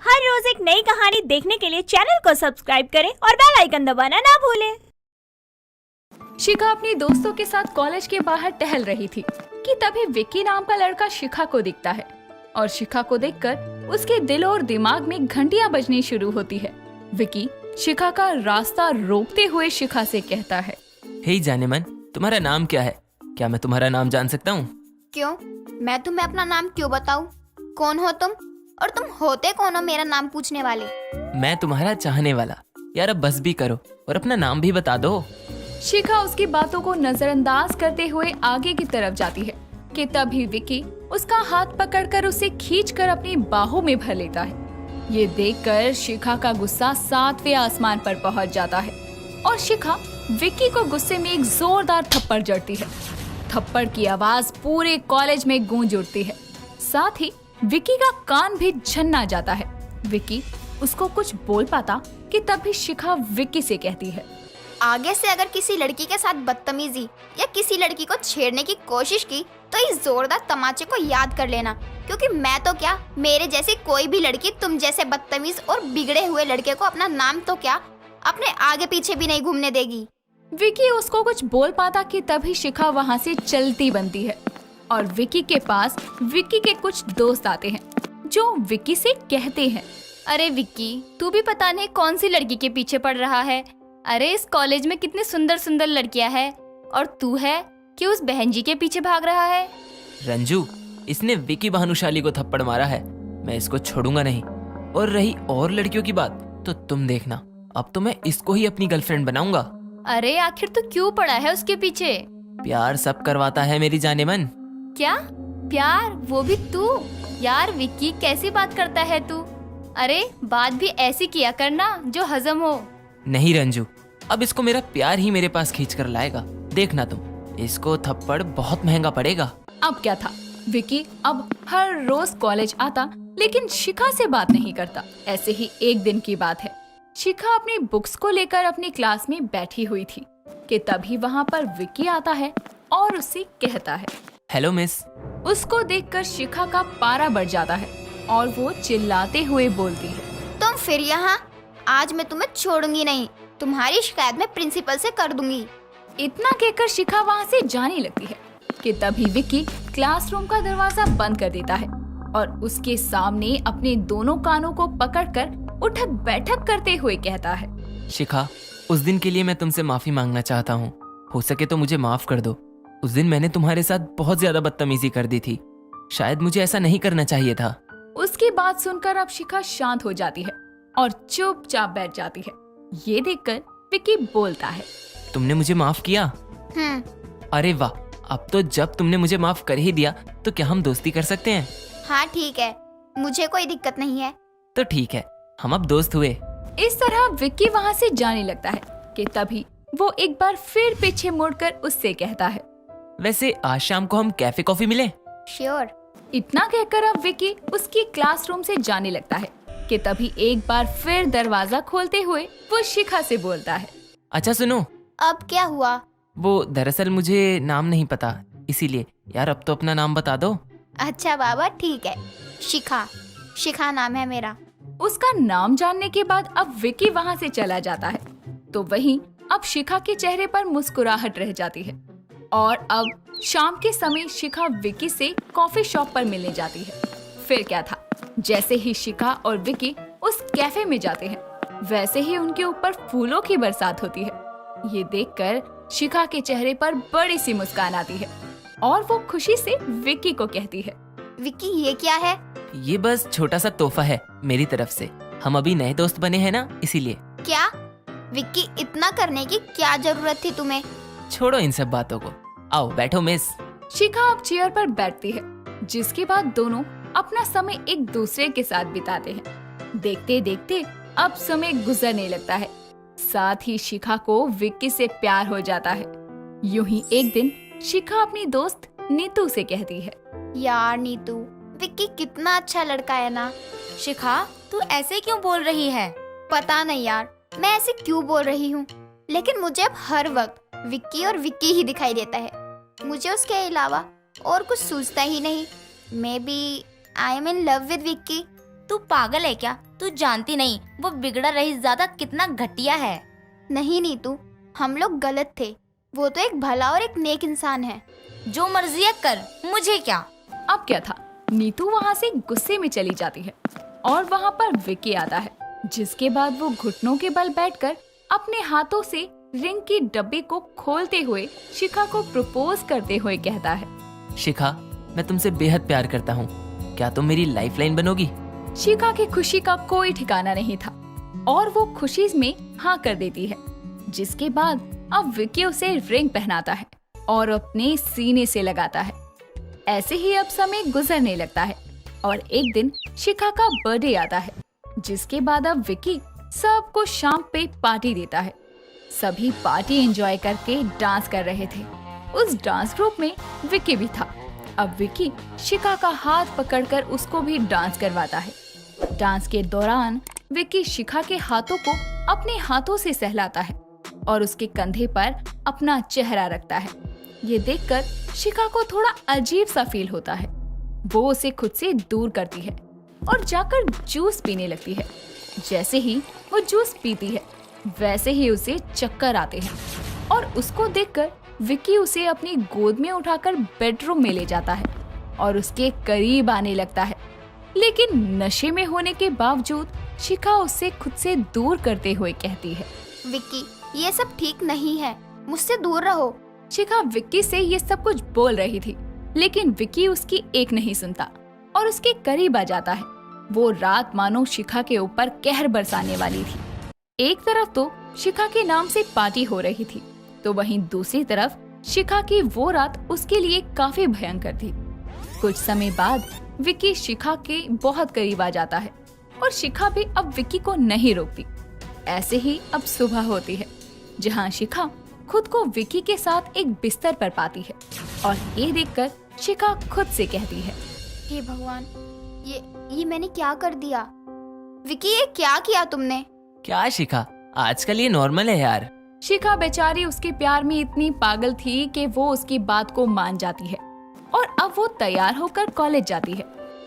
हर रोज एक नई कहानी देखने के लिए चैनल को सब्सक्राइब करें और बेल आइकन दबाना ना भूलें। शिखा अपने दोस्तों के साथ कॉलेज के बाहर टहल रही थी कि तभी विक्की नाम का लड़का शिखा को दिखता है और शिखा को देखकर उसके दिल और दिमाग में घंटियां बजनी शुरू होती है। विक्की शिखा का रास्ता रोकते हुए शिखा से कहता है, हे जानेमन, तुम्हारा नाम क्या है? क्या मैं तुम्हारा नाम जान सकता हूँ? क्यों? मैं तुम्हें अपना नाम क्यों बताऊं? कौन हो तुम? और तुम होते कौन हो मेरा नाम पूछने वाले? मैं तुम्हारा चाहने वाला। यार अब बस भी करो और अपना नाम भी बता दो। शिखा उसकी बातों को नजरअंदाज करते हुए आगे की तरफ जाती है कि तभी विक्की उसका हाथ पकड़कर उसे खींचकर अपनी बाहों में भर लेता है। ये देखकर शिखा का गुस्सा 7वें आसमान पर पहुंच जाता है और शिखा विक्की को गुस्से में एक जोरदार थप्पड़ जड़ती है। थप्पड़ की आवाज पूरे कॉलेज में गूंज उठती है। साथ ही विक्की का कान भी झन्ना जाता है। विक्की उसको कुछ बोल पाता कि तभी शिखा विक्की से कहती है, आगे से अगर किसी लड़की के साथ बदतमीजी या किसी लड़की को छेड़ने की कोशिश की तो इस जोरदार तमाचे को याद कर लेना, क्योंकि मैं तो क्या, मेरे जैसी कोई भी लड़की तुम जैसे बदतमीज और बिगड़े हुए लड़के को अपना नाम तो क्या, अपने आगे पीछे भी नहीं घूमने देगी। विक्की उसको कुछ बोल पाता कि तभी शिखा वहाँ से चलती बनती है और विक्की के पास विक्की के कुछ दोस्त आते हैं जो विक्की से कहते हैं, अरे विक्की, तू भी पता नहीं कौन सी लड़की के पीछे पड़ रहा है। अरे इस कॉलेज में कितनी सुंदर सुंदर लड़कियां हैं और तू है कि उस बहन जी के पीछे भाग रहा है। रंजू, इसने विकी भानुशाली को थप्पड़ मारा है, मैं इसको छोड़ूंगा नहीं। और रही और लड़कियों की बात तो तुम देखना, अब तो मैं इसको ही अपनी गर्लफ्रेंड बनाऊंगा। अरे आखिर तू क्यों पड़ा है उसके पीछे? प्यार सब करवाता है मेरी जानेमन। क्या प्यार? वो भी तू? यार विक्की, कैसी बात करता है तू? अरे बात भी ऐसी किया करना जो हजम हो। नहीं रंजू, अब इसको मेरा प्यार ही मेरे पास खींच कर लाएगा। देखना तुम, इसको थप्पड़ बहुत महंगा पड़ेगा। अब क्या था, विक्की अब हर रोज कॉलेज आता लेकिन शिखा से बात नहीं करता। ऐसे ही एक दिन की बात है, शिखा अपनी बुक्स को लेकर अपनी क्लास में बैठी हुई थी कि तभी वहाँ पर विक्की आता है और उससे कहता है, हेलो मिस। उसको देखकर शिखा का पारा बढ़ जाता है और वो चिल्लाते हुए बोलती है, तुम फिर यहाँ? आज मैं तुम्हें छोड़ूंगी नहीं, तुम्हारी शिकायत मैं प्रिंसिपल से कर दूंगी। इतना कहकर शिखा वहाँ से जाने लगती है कि तभी विक्की क्लासरूम का दरवाजा बंद कर देता है और उसके सामने अपने दोनों कानों को पकड़कर उठक बैठक करते हुए कहता है, शिखा, उस दिन के लिए मैं तुमसे माफी मांगना चाहता हूँ। हो सके तो मुझे माफ कर दो। उस दिन मैंने तुम्हारे साथ बहुत ज्यादा बदतमीजी कर दी थी। शायद मुझे ऐसा नहीं करना चाहिए था। उसकी बात सुनकर अब शिखा शांत हो जाती है और चुपचाप बैठ जाती है। ये देखकर विक्की बोलता है, तुमने मुझे माफ किया? अरे वाह, अब तो जब तुमने मुझे माफ कर ही दिया तो क्या हम दोस्ती कर सकते हैं? हाँ ठीक है, मुझे कोई दिक्कत नहीं है। तो ठीक है, हम अब दोस्त हुए। इस तरह विक्की वहाँ से जाने लगता है कि तभी वो एक बार फिर पीछे मुड़कर उससे कहता है, वैसे आज शाम को हम कैफे कॉफी मिले? श्योर। इतना कहकर अब विक्की उसकी क्लासरूम से जाने लगता है कि तभी एक बार फिर दरवाजा खोलते हुए वो शिखा से बोलता है, अच्छा सुनो। अब क्या हुआ? वो दरअसल मुझे नाम नहीं पता, इसीलिए। यार अब तो अपना नाम बता दो। अच्छा बाबा ठीक है, शिखा। शिखा नाम है मेरा। उसका नाम जानने के बाद अब विक्की वहाँ से चला जाता है तो वहीं अब शिखा के चेहरे पर मुस्कुराहट रह जाती है और अब शाम के समय शिखा विक्की से कॉफी शॉप पर मिलने जाती है। फिर क्या था, जैसे ही शिखा और विक्की उस कैफे में जाते हैं वैसे ही उनके ऊपर फूलों की बरसात होती है। ये देखकर शिखा के चेहरे पर बड़ी सी मुस्कान आती है और वो खुशी से विक्की को कहती है, विक्की ये क्या है? ये बस छोटा सा तोहफा है मेरी तरफ से। हम अभी नए दोस्त बने हैं ना, इसीलिए। क्या? विक्की इतना करने की क्या जरूरत थी तुम्हें? छोड़ो इन सब बातों को, आओ बैठो मिस। शिखा अब चेयर पर बैठती है, जिसके बाद दोनों अपना समय एक दूसरे के साथ बिताते हैं। देखते देखते अब समय गुजरने लगता है। साथ ही शिखा को विक्की से प्यार हो जाता है। यूं ही एक दिन शिखा अपनी दोस्त नीतू से कहती है, यार नीतू, विक्की कितना अच्छा लड़का है ना। शिखा, तू ऐसे क्यों बोल रही है? पता नहीं यार, मैं ऐसे क्यों बोल रही हूँ, लेकिन मुझे अब हर वक्त विक्की और विक्की ही दिखाई देता है। मुझे उसके अलावा और कुछ सूझता ही नहीं। Maybe I am in love with Vicky. तू पागल है क्या? तू जानती नहीं वो बिगड़ा रही ज्यादा कितना घटिया है। नहीं नीतू, हम लोग गलत थे। वो तो एक भला और एक नेक इंसान है। जो मर्जी है कर, मुझे क्या। अब क्या था, नीतू वहाँ से गुस्से में चली जाती है और वहाँ पर विकी आता है, जिसके बाद वो घुटनों के बल बैठकर अपने हाथों से रिंग की डब्बी को खोलते हुए शिखा को प्रपोज करते हुए कहता है। शिखा, मैं तुमसे बेहद प्यार करता हूँ, क्या तुम मेरी लाइफलाइन बनोगी? शिखा की खुशी का कोई ठिकाना नहीं था और वो खुशी में हाँ कर देती है, जिसके बाद अब विकी उसे रिंग पहनाता है और अपने सीने से लगाता है। ऐसे ही अब समय गुजरने लगता है और एक दिन शिखा का बर्थडे आता है, जिसके बाद अब विकी सबको शाम पे पार्टी देता है। सभी पार्टी एंजॉय करके डांस कर रहे थे। उस डांस ग्रुप में विकी भी था। अब विकी शिखा का हाथ पकड़कर उसको भी डांस करवाता है। डांस के दौरान विकी शिखा के हाथों को अपने हाथों से सहलाता है और उसके कंधे पर अपना चेहरा रखता है। ये देखकर शिखा को थोड़ा अजीब सा फील होता है। वो उसे खुद से दूर करती है और जाकर जूस पीने लगती है। जैसे ही वो जूस पीती है, वैसे ही उसे चक्कर आते हैं और उसको देखकर विकी उसे अपनी गोद में उठाकर बेडरूम में ले जाता है और उसके करीब आने लगता है। लेकिन नशे में होने के बावजूद शिखा उससे खुद से दूर करते हुए कहती है, विक्की, ये सब ठीक नहीं है, मुझसे दूर रहो। शिखा विक्की से ये सब कुछ बोल रही थी, लेकिन विक्की उसकी एक नहीं सुनता और उसके करीब आ जाता है। वो रात मानो शिखा के ऊपर कहर बरसाने वाली थी। एक तरफ तो शिखा के नाम से पार्टी हो रही थी, तो वहीं दूसरी तरफ शिखा की वो रात उसके लिए काफी भयंकर थी। कुछ समय बाद विक्की शिखा के बहुत करीब आ जाता है और शिखा भी अब विक्की को नहीं रोकती। ऐसे ही अब सुबह होती है, जहाँ शिखा खुद को विक्की के साथ एक बिस्तर पर पाती है और ये देखकर शिखा खुद से कहती है, हे भगवान, ये मैंने क्या कर दिया? विक्की, ये क्या किया तुमने? क्या शिखा, आजकल ये नॉर्मल है यार। शिखा बेचारी उसके प्यार में इतनी पागल थी कि वो उसकी बात को मान जाती है और अब वो तैयार होकर कॉलेज जाती है,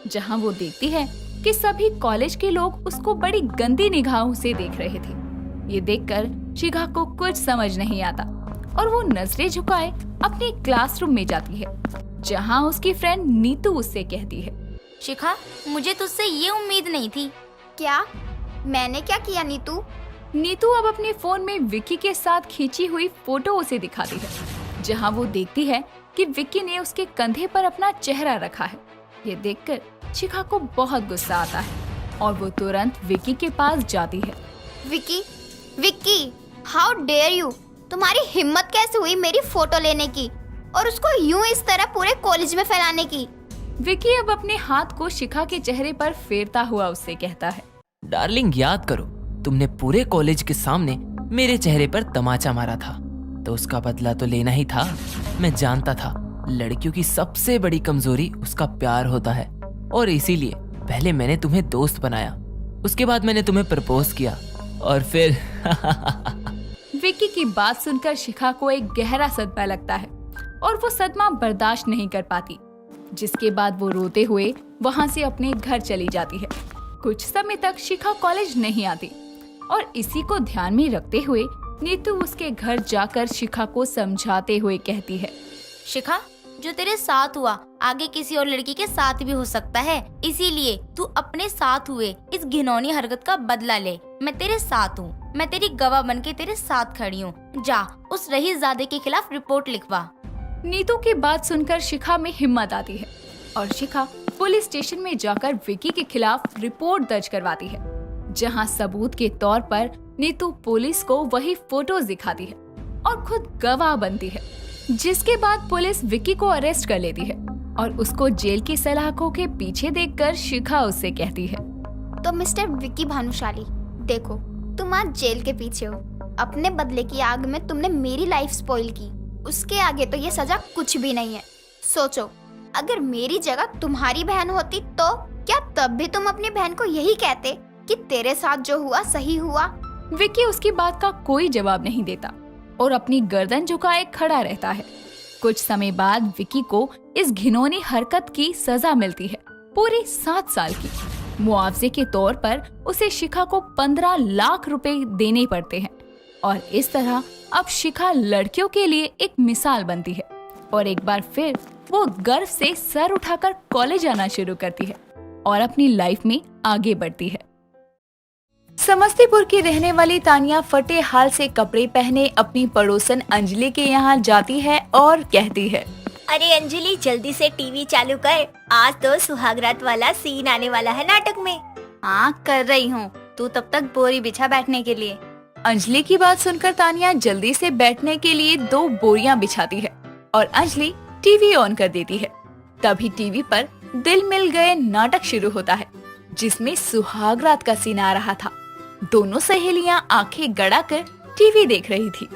जहाँ वो देखती है कि सभी कॉलेज के लोग उसको बड़ी गंदी निगाहों से देख रहे थे। ये देखकर शिखा को कुछ समझ नहीं आता और वो नजरें झुकाए अपने क्लासरूम में जाती है, जहाँ उसकी फ्रेंड नीतू उससे कहती है, शिखा, मुझे तुझसे ये उम्मीद नहीं थी। क्या? मैंने क्या किया नीतू? नीतू अब अपने फोन में विक्की के साथ खींची हुई फोटो उसे दिखाती है, जहाँ वो देखती है कि विक्की ने उसके कंधे पर अपना चेहरा रखा है। ये देखकर शिखा को बहुत गुस्सा आता है और वो तुरंत विक्की के पास जाती है। Vicky, how dare you? तुम्हारी हिम्मत कैसे हुई मेरी फोटो लेने की और उसको यूं इस तरह पूरे कॉलेज में फैलाने की? विक्की अब अपने हाथ को शिखा के चेहरे पर फेरता हुआ उससे कहता है, डार्लिंग, याद करो, तुमने पूरे कॉलेज के सामने मेरे चेहरे पर तमाचा मारा था, तो उसका बदला तो लेना ही था। मैं जानता था लड़कियों की सबसे बड़ी कमजोरी उसका प्यार होता है और इसीलिए पहले मैंने तुम्हें दोस्त बनाया, उसके बाद मैंने तुम्हें प्रपोज किया और फिर विक्की की बात सुनकर शिखा को एक गहरा सदमा लगता है और वो सदमा बर्दाश्त नहीं कर पाती, जिसके बाद वो रोते हुए वहाँ से अपने घर चली जाती है। कुछ समय तक शिखा कॉलेज नहीं आती और इसी को ध्यान में रखते हुए नीतू उसके घर जाकर शिखा को समझाते हुए कहती है, शिखा, जो तेरे साथ हुआ आगे किसी और लड़की के साथ भी हो सकता है, इसीलिए तू अपने साथ हुए इस घिनौनी हरकत का बदला ले। मैं तेरे साथ हूँ, मैं तेरी गवाह बनके तेरे साथ खड़ी हूँ। जा उस रईसजादे के खिलाफ रिपोर्ट लिखवा। नीतू की बात सुनकर शिखा में हिम्मत आती है और शिखा पुलिस स्टेशन में जाकर विक्की के खिलाफ रिपोर्ट दर्ज करवाती है, जहां सबूत के तौर पर नीतू पुलिस को वही फोटोज दिखाती है और खुद गवाह बनती है, जिसके बाद पुलिस विक्की को अरेस्ट कर लेती है और उसको जेल की सलाखों के पीछे देखकर शिखा उससे कहती है, तो मिस्टर विक्की भानुशाली, देखो तुम आज जेल के पीछे हो। अपने बदले की आग में तुमने मेरी लाइफ स्पॉइल की, उसके आगे तो ये सजा कुछ भी नहीं है। सोचो, अगर मेरी जगह तुम्हारी बहन होती तो क्या तब भी तुम अपनी बहन को यही कहते कि तेरे साथ जो हुआ सही हुआ? विक्की उसकी बात का कोई जवाब नहीं देता और अपनी गर्दन झुकाए खड़ा रहता है। कुछ समय बाद विक्की को इस घिनौनी हरकत की सजा मिलती है, पूरी 7 साल की। मुआवजे के तौर पर उसे शिखा को 15 लाख रुपए देने पड़ते हैं और इस तरह अब शिखा लड़कियों के लिए एक मिसाल बनती है और एक बार फिर वो गर्व से सर उठाकर कॉलेज आना शुरू करती है और अपनी लाइफ में आगे बढ़ती है। समस्तीपुर की रहने वाली तानिया फटे हाल से कपड़े पहने अपनी पड़ोसन अंजलि के यहाँ जाती है और कहती है, अरे अंजलि जल्दी से टीवी चालू कर, आज तो सुहागरात वाला सीन आने वाला है नाटक में। हाँ कर रही हूँ, तू तब तक बोरी बिछा बैठने के लिए। अंजलि की बात सुनकर तानिया जल्दी से बैठने के लिए 2 बोरियां बिछाती है और अंजलि टीवी ऑन कर देती है। तभी टीवी पर दिल मिल गए नाटक शुरू होता है जिसमें सुहागरात का सीन आ रहा था। दोनों सहेलियां आंखें गड़ाकर टीवी देख रही थी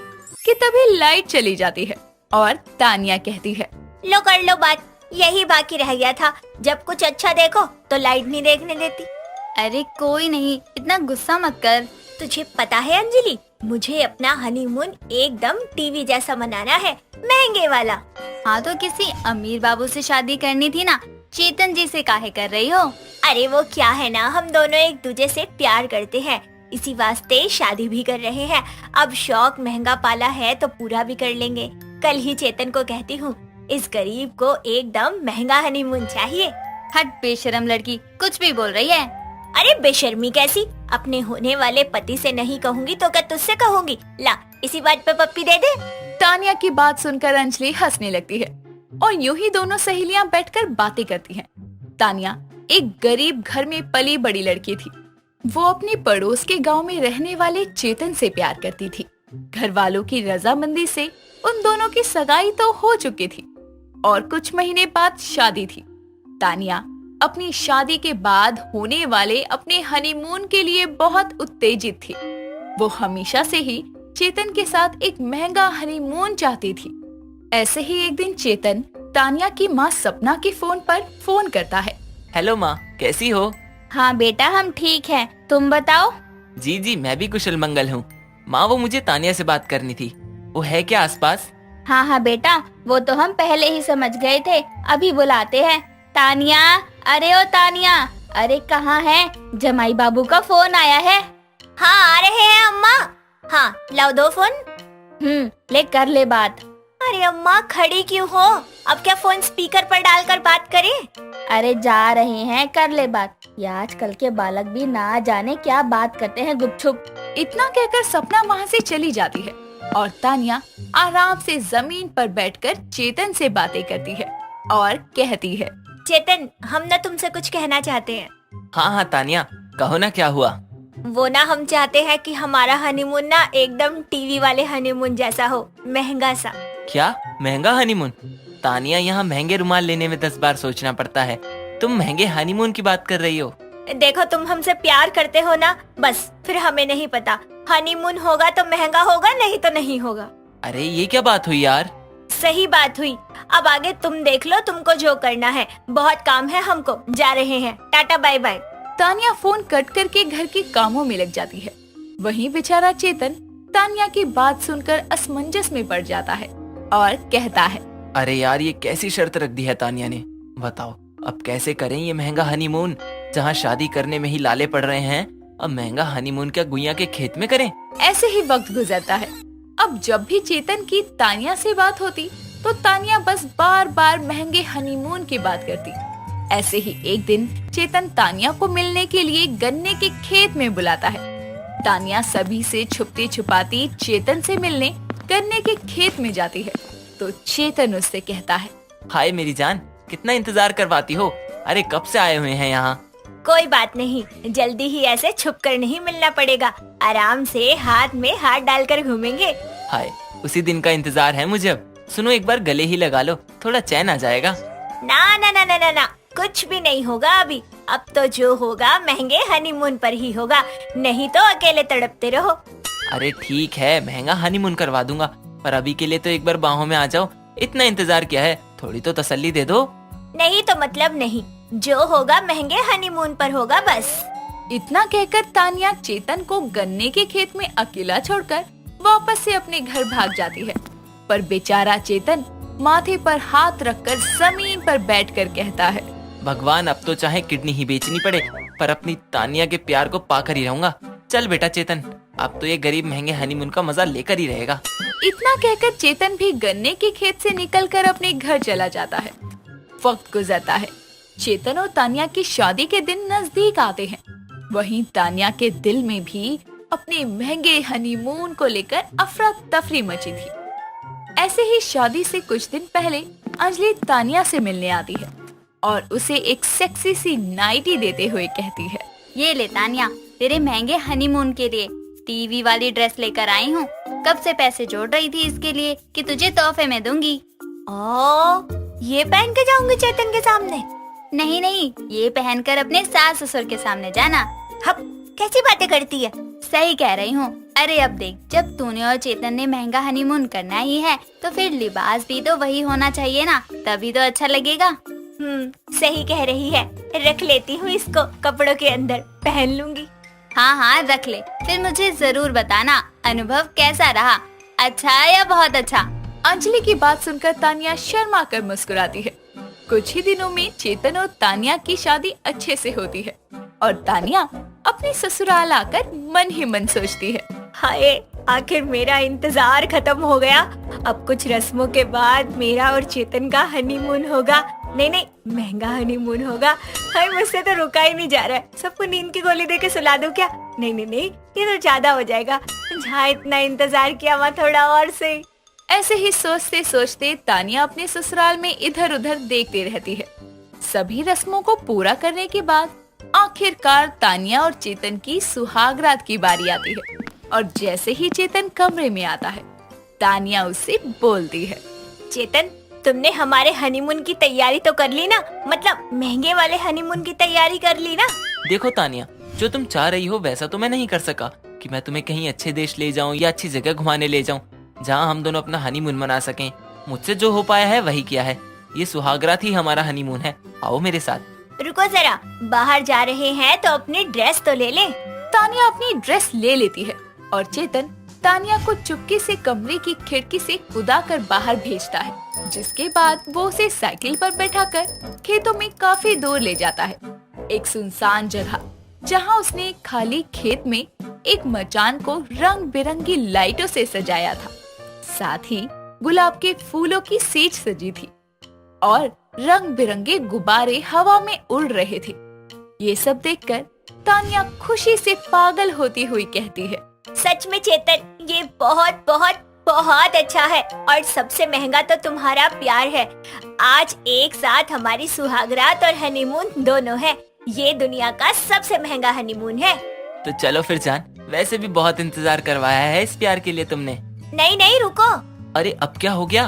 कि तभी लाइट चली जाती है और तानिया कहती है, लो कर लो बात, यही बाकी रह गया था, जब कुछ अच्छा देखो तो लाइट नहीं देखने देती। अरे कोई नहीं, इतना गुस्सा मत कर। तुझे पता है अंजलि, मुझे अपना हनीमून एकदम टीवी जैसा मनाना है, महंगे वाला। हाँ तो किसी अमीर बाबू से शादी करनी थी ना, चेतन जी से काहे कर रही हो? अरे वो क्या है ना, हम दोनों एक दूसरे से प्यार करते हैं, इसी वास्ते शादी भी कर रहे हैं। अब शौक महंगा पाला है तो पूरा भी कर लेंगे। कल ही चेतन को कहती हूँ, इस गरीब को एकदम महंगा हनीमून चाहिए। हट बेशरम लड़की, कुछ भी बोल रही है। अरे बेशर्मी कैसी, अपने होने वाले पति से नहीं कहूँगी तो क्या तुझसे कहूँगी। ला इसी बात पे पप्पी दे दे। तानिया की बात सुनकर अंजलि हंसने लगती है और यूं ही दोनों सहेलियां बैठकर बातें करती हैं। तानिया एक गरीब घर में पली बड़ी लड़की थी। वो अपने पड़ोस के गांव में रहने वाले चेतन से प्यार करती थी। घर वालों की रजामंदी से उन दोनों की सगाई तो हो चुकी थी और कुछ महीने बाद शादी थी। तानिया अपनी शादी के बाद होने वाले अपने हनीमून के लिए बहुत उत्तेजित थी। वो हमेशा से ही चेतन के साथ एक महंगा हनीमून चाहती थी। ऐसे ही एक दिन चेतन तानिया की माँ सपना के फोन पर फोन करता है। हेलो माँ, कैसी हो? हाँ बेटा हम ठीक हैं, तुम बताओ। जी जी मैं भी कुशल मंगल हूँ। माँ वो मुझे तानिया से बात करनी थी, वो है क्या आसपास? हाँ हाँ बेटा, वो तो हम पहले ही समझ गए थे, अभी बुलाते हैं। तानिया, अरे ओ तानिया, अरे कहाँ है? जमाई बाबू का फोन आया है। हाँ आ रहे हैं अम्मा। हाँ लाओ दो फोन। ले कर ले बात। अरे अम्मा खड़ी क्यों हो, अब क्या फोन स्पीकर पर डालकर बात करें? अरे जा रहे हैं, कर ले बात। ये आजकल के बालक भी ना जाने क्या बात करते हैं गुपचुप। इतना कहकर सपना वहाँ से चली जाती है और तानिया आराम से जमीन पर बैठकर चेतन से बातें करती है और कहती है, चेतन हम ना तुमसे कुछ कहना चाहते हैं। हाँ हाँ तानिया कहो ना, क्या हुआ? वो ना हम चाहते हैं कि हमारा हनीमून ना एकदम टीवी वाले हनीमून जैसा हो, महंगा सा। क्या महंगा हनीमून? तानिया यहाँ महंगे रुमाल लेने में 10 बार सोचना पड़ता है, तुम महंगे हनीमून की बात कर रही हो? देखो तुम हमसे प्यार करते हो ना, बस फिर हमें नहीं पता, हनीमून होगा तो महंगा होगा, नहीं तो नहीं होगा। अरे ये क्या बात हुई यार? सही बात हुई, अब आगे तुम देख लो, तुमको जो करना है, बहुत काम है हमको, जा रहे हैं, tata bye bye. Tania phone cut करके घर के कामों में लग जाती है। वहीं बेचारा चेतन तानिया की बात सुनकर असमंजस में पड़ जाता है और कहता है, अरे यार ये कैसी शर्त रख दी है तानिया ने, बताओ अब कैसे करें ये महंगा हनीमून? जहाँ शादी करने में ही लाले पड़ रहे हैं, अब महंगा हनीमून क्या गुइया के खेत में करें? ऐसे ही वक्त गुजरता है। अब जब भी चेतन की तानिया से बात होती तो तानिया बस बार बार महंगे हनीमून की बात करती। ऐसे ही एक दिन चेतन तानिया को मिलने के लिए गन्ने के खेत में बुलाता है। तानिया सभी से छुपती छुपाती चेतन से मिलने गन्ने के खेत में जाती है तो चेतन उससे कहता है, हाय मेरी जान, कितना इंतजार करवाती हो? अरे कब से आए हुए हैं यहाँ? कोई बात नहीं, जल्दी ही ऐसे छुप कर नहीं मिलना पड़ेगा, आराम से हाथ में हाथ डालकर घूमेंगे। हाय उसी दिन का इंतजार है मुझे। अब सुनो एक बार गले ही लगा लो, थोड़ा चैन आ जाएगा। ना ना ना ना ना ना, कुछ भी नहीं होगा अभी, अब तो जो होगा महंगे हनीमून पर ही होगा, नहीं तो अकेले तड़पते रहो। अरे ठीक है महंगा हनीमून करवा दूंगा, पर अभी के लिए तो एक बार बाहों में आ जाओ। इतना इंतजार क्या है, थोड़ी तो तसल्ली दे दो। नहीं तो मतलब नहीं, जो होगा महंगे हनीमून पर होगा बस। इतना कहकर तानिया चेतन को गन्ने के खेत में अकेला छोड़कर वापस से अपने घर भाग जाती है। पर बेचारा चेतन माथे पर हाथ रखकर जमीन पर बैठकर कहता है, भगवान अब तो चाहे किडनी ही बेचनी पड़े, पर अपनी तानिया के प्यार को पाकर ही रहूंगा। चल बेटा चेतन, अब तो ये गरीब महंगे हनीमून का मजा लेकर ही रहेगा। इतना कहकर चेतन भी गन्ने के खेत से निकलकर अपने घर चला जाता है। वक्त गुजरता है। चेतन और तानिया की शादी के दिन नजदीक आते हैं। वहीं तानिया के दिल में भी अपने महंगे हनीमून को लेकर अफरा तफरी मची थी। ऐसे ही शादी से कुछ दिन पहले अंजलि तानिया से मिलने आती है और उसे एक सेक्सी सी नाइटी देते हुए कहती है, ये ले तानिया, तेरे महंगे हनीमून के लिए टीवी वाली ड्रेस लेकर आई हूँ। कब से पैसे जोड़ रही थी इसके लिए कि तुझे तोहफे में दूंगी। ओ, ये पहन के जाऊंगी चेतन के सामने? नहीं नहीं, ये पहनकर अपने सास ससुर के सामने जाना। हप, कैसी बातें करती है? सही कह रही हूँ। अरे अब देख, जब तूने और चेतन ने महंगा हनीमून करना ही है तो फिर लिबास भी तो वही होना चाहिए ना, तभी तो अच्छा लगेगा। सही कह रही है। रख लेती हूँ इसको कपड़ों के अंदर, पहन लूंगी। हाँ हाँ रख ले, फिर मुझे जरूर बताना अनुभव कैसा रहा, अच्छा या बहुत अच्छा। अंजलि की बात सुनकर तानिया शर्मा कर मुस्कुराती है। कुछ ही दिनों में चेतन और तानिया की शादी अच्छे से होती है और तानिया अपने ससुराल आकर मन ही मन सोचती है, हाय, आखिर मेरा इंतजार खत्म हो गया। अब कुछ रस्मों के बाद मेरा और चेतन का हनीमून होगा। नहीं, महंगा हनीमून होगा। हाय, मुझसे तो रुका ही नहीं जा रहा है। सबको नींद की गोली देके सुला दूं क्या? नहीं, ये तो ज्यादा हो जाएगा। जहाँ इतना इंतजार किया वहाँ थोड़ा और सही। ऐसे ही सोचते सोचते तानिया अपने ससुराल में इधर उधर देखती रहती है। सभी रस्मों को पूरा करने के बाद आखिरकार तानिया और चेतन की सुहागरात की बारी आती है और जैसे ही चेतन कमरे में आता है, तानिया उससे बोलती है, चेतन, तुमने हमारे हनीमून की तैयारी तो कर ली ना? मतलब महंगे वाले हनीमून की तैयारी कर ली ना? देखो तानिया, जो तुम चाह रही हो वैसा तो मैं नहीं कर सका कि मैं तुम्हें कहीं अच्छे देश ले जाऊं या अच्छी जगह घुमाने ले जाऊं जहां हम दोनों अपना हनीमून मना सकें। मुझसे जो हो पाया है वही किया है। ये सुहागरात ही हमारा हनीमून है। आओ मेरे साथ। रुको जरा, बाहर जा रहे हैं तो अपनी ड्रेस तो ले ले। तानिया अपनी ड्रेस ले लेती है और चेतन तानिया को चुपके से कमरे की खिड़की से कूदाकर बाहर भेजता है, जिसके बाद वो उसे साइकिल पर बैठाकर खेतों में काफी दूर ले जाता है। एक सुनसान जगह जहां उसने एक खाली खेत में एक मचान को रंग बिरंगी लाइटों से सजाया था। साथ ही गुलाब के फूलों की सेज सजी थी और रंग बिरंगे गुब्बारे हवा में उड़ रहे थे। ये सब देखकर तानिया खुशी से पागल होती हुई कहती है, सच में चेतन, ये बहुत बहुत बहुत अच्छा है और सबसे महंगा तो तुम्हारा प्यार है। आज एक साथ हमारी सुहागरात और हनीमून दोनों है। ये दुनिया का सबसे महंगा हनीमून है। तो चलो फिर जान, वैसे भी बहुत इंतजार करवाया है इस प्यार के लिए तुमने। नहीं, रुको। अरे अब क्या हो गया?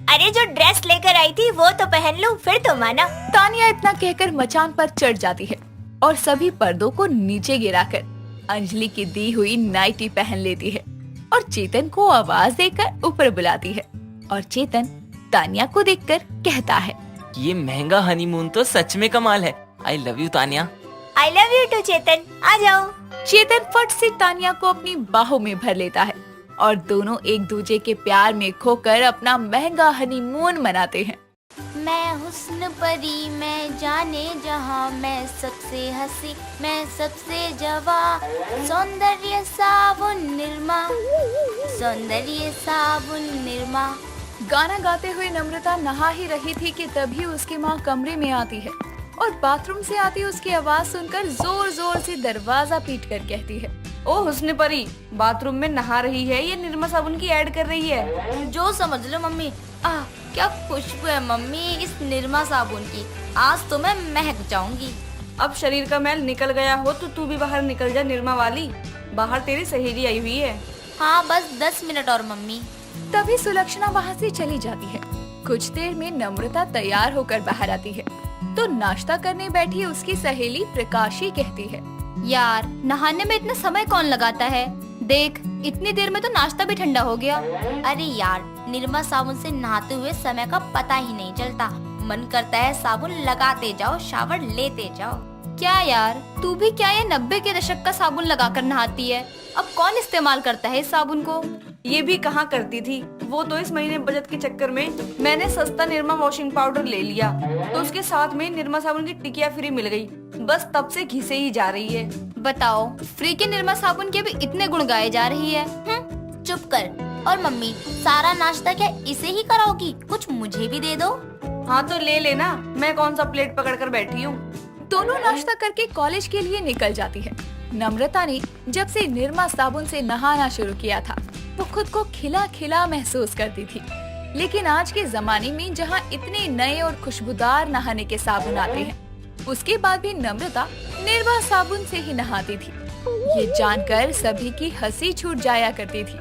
अरे जो ड्रेस लेकर आई थी वो तो पहन लूं, फिर तो माना। तानिया इतना कहकर मचान पर चढ़ जाती है और सभी पर्दों को नीचे गिराकर अंजलि की दी हुई नाइटी पहन लेती है और चेतन को आवाज देकर ऊपर बुलाती है। और चेतन तानिया को देखकर कहता है, ये महंगा हनीमून तो सच में कमाल है। I love you Tania. I love you too Chetan, आ जाओ। चेतन फट से तानिया को अपनी बाहों में भर लेता है और दोनों एक दूसरे के प्यार में खोकर अपना महंगा हनीमून मनाते हैं। मैं हुस्न परी, मैं जाने जहां, मैं सबसे हंसी, मैं सबसे जवा, सौंदर्य साबुन निरमा, सौंदर्य साबुन निरमा। गाना गाते हुए नम्रता नहा ही रही थी कि तभी उसकी माँ कमरे में आती है और बाथरूम से आती उसकी आवाज सुनकर जोर जोर से दरवाजा पीटकर कहती है, ओ हुस्न परी, बाथरूम में नहा रही है, ये निरमा साबुन की ऐड कर रही है। जो समझ लो मम्मी। क्या खुशबू है मम्मी इस निरमा साबुन की, आज तो मैं महक जाऊंगी। अब शरीर का मैल निकल गया हो तो तू भी बाहर निकल जा निरमा वाली, बाहर तेरी सहेली आई हुई है। हाँ बस 10 मिनट और मम्मी। तभी सुलक्षणा वहाँ से चली जाती है। कुछ देर में नम्रता तैयार होकर बाहर आती है तो नाश्ता करने बैठी उसकी सहेली प्रकाशी कहती है, यार नहाने में इतना समय कौन लगाता है, देख इतनी देर में तो नाश्ता भी ठंडा हो गया। अरे यार, निरमा साबुन से नहाते हुए समय का पता ही नहीं चलता। मन करता है साबुन लगाते जाओ, शावर लेते जाओ। क्या यार, तू भी क्या ये 90 के दशक का साबुन लगाकर नहाती है? अब कौन इस्तेमाल करता है इस साबुन को? ये भी कहाँ करती थी। वो तो इस महीने बचत के चक्कर में मैंने सस्ता निरमा वॉशिंग पाउडर ले लिया, तो उसके साथ में निरमा साबुन की टिकिया फ्री मिल गई। बस तब से घिसे ही जा रही है। बताओ, फ्री के निरमा साबुन के भी इतने गुण गाए जा रही है। चुप कर। और मम्मी, सारा नाश्ता क्या इसे ही कराओगी? कुछ मुझे भी दे दो। हाँ तो ले लेना, मैं कौन सा प्लेट पकड़ कर बैठी हूँ। दोनों नाश्ता करके कॉलेज के लिए निकल जाती है। नम्रता ने जब से निरमा साबुन से नहाना शुरू किया था, वो खुद को खिला खिला महसूस करती थी। लेकिन आज के जमाने में जहाँ इतने नए और खुशबूदार नहाने के साबुन आते हैं, उसके बाद भी नम्रता निरमा साबुन से ही नहाती थी। ये जानकर सभी की हंसी छूट जाया करती थी।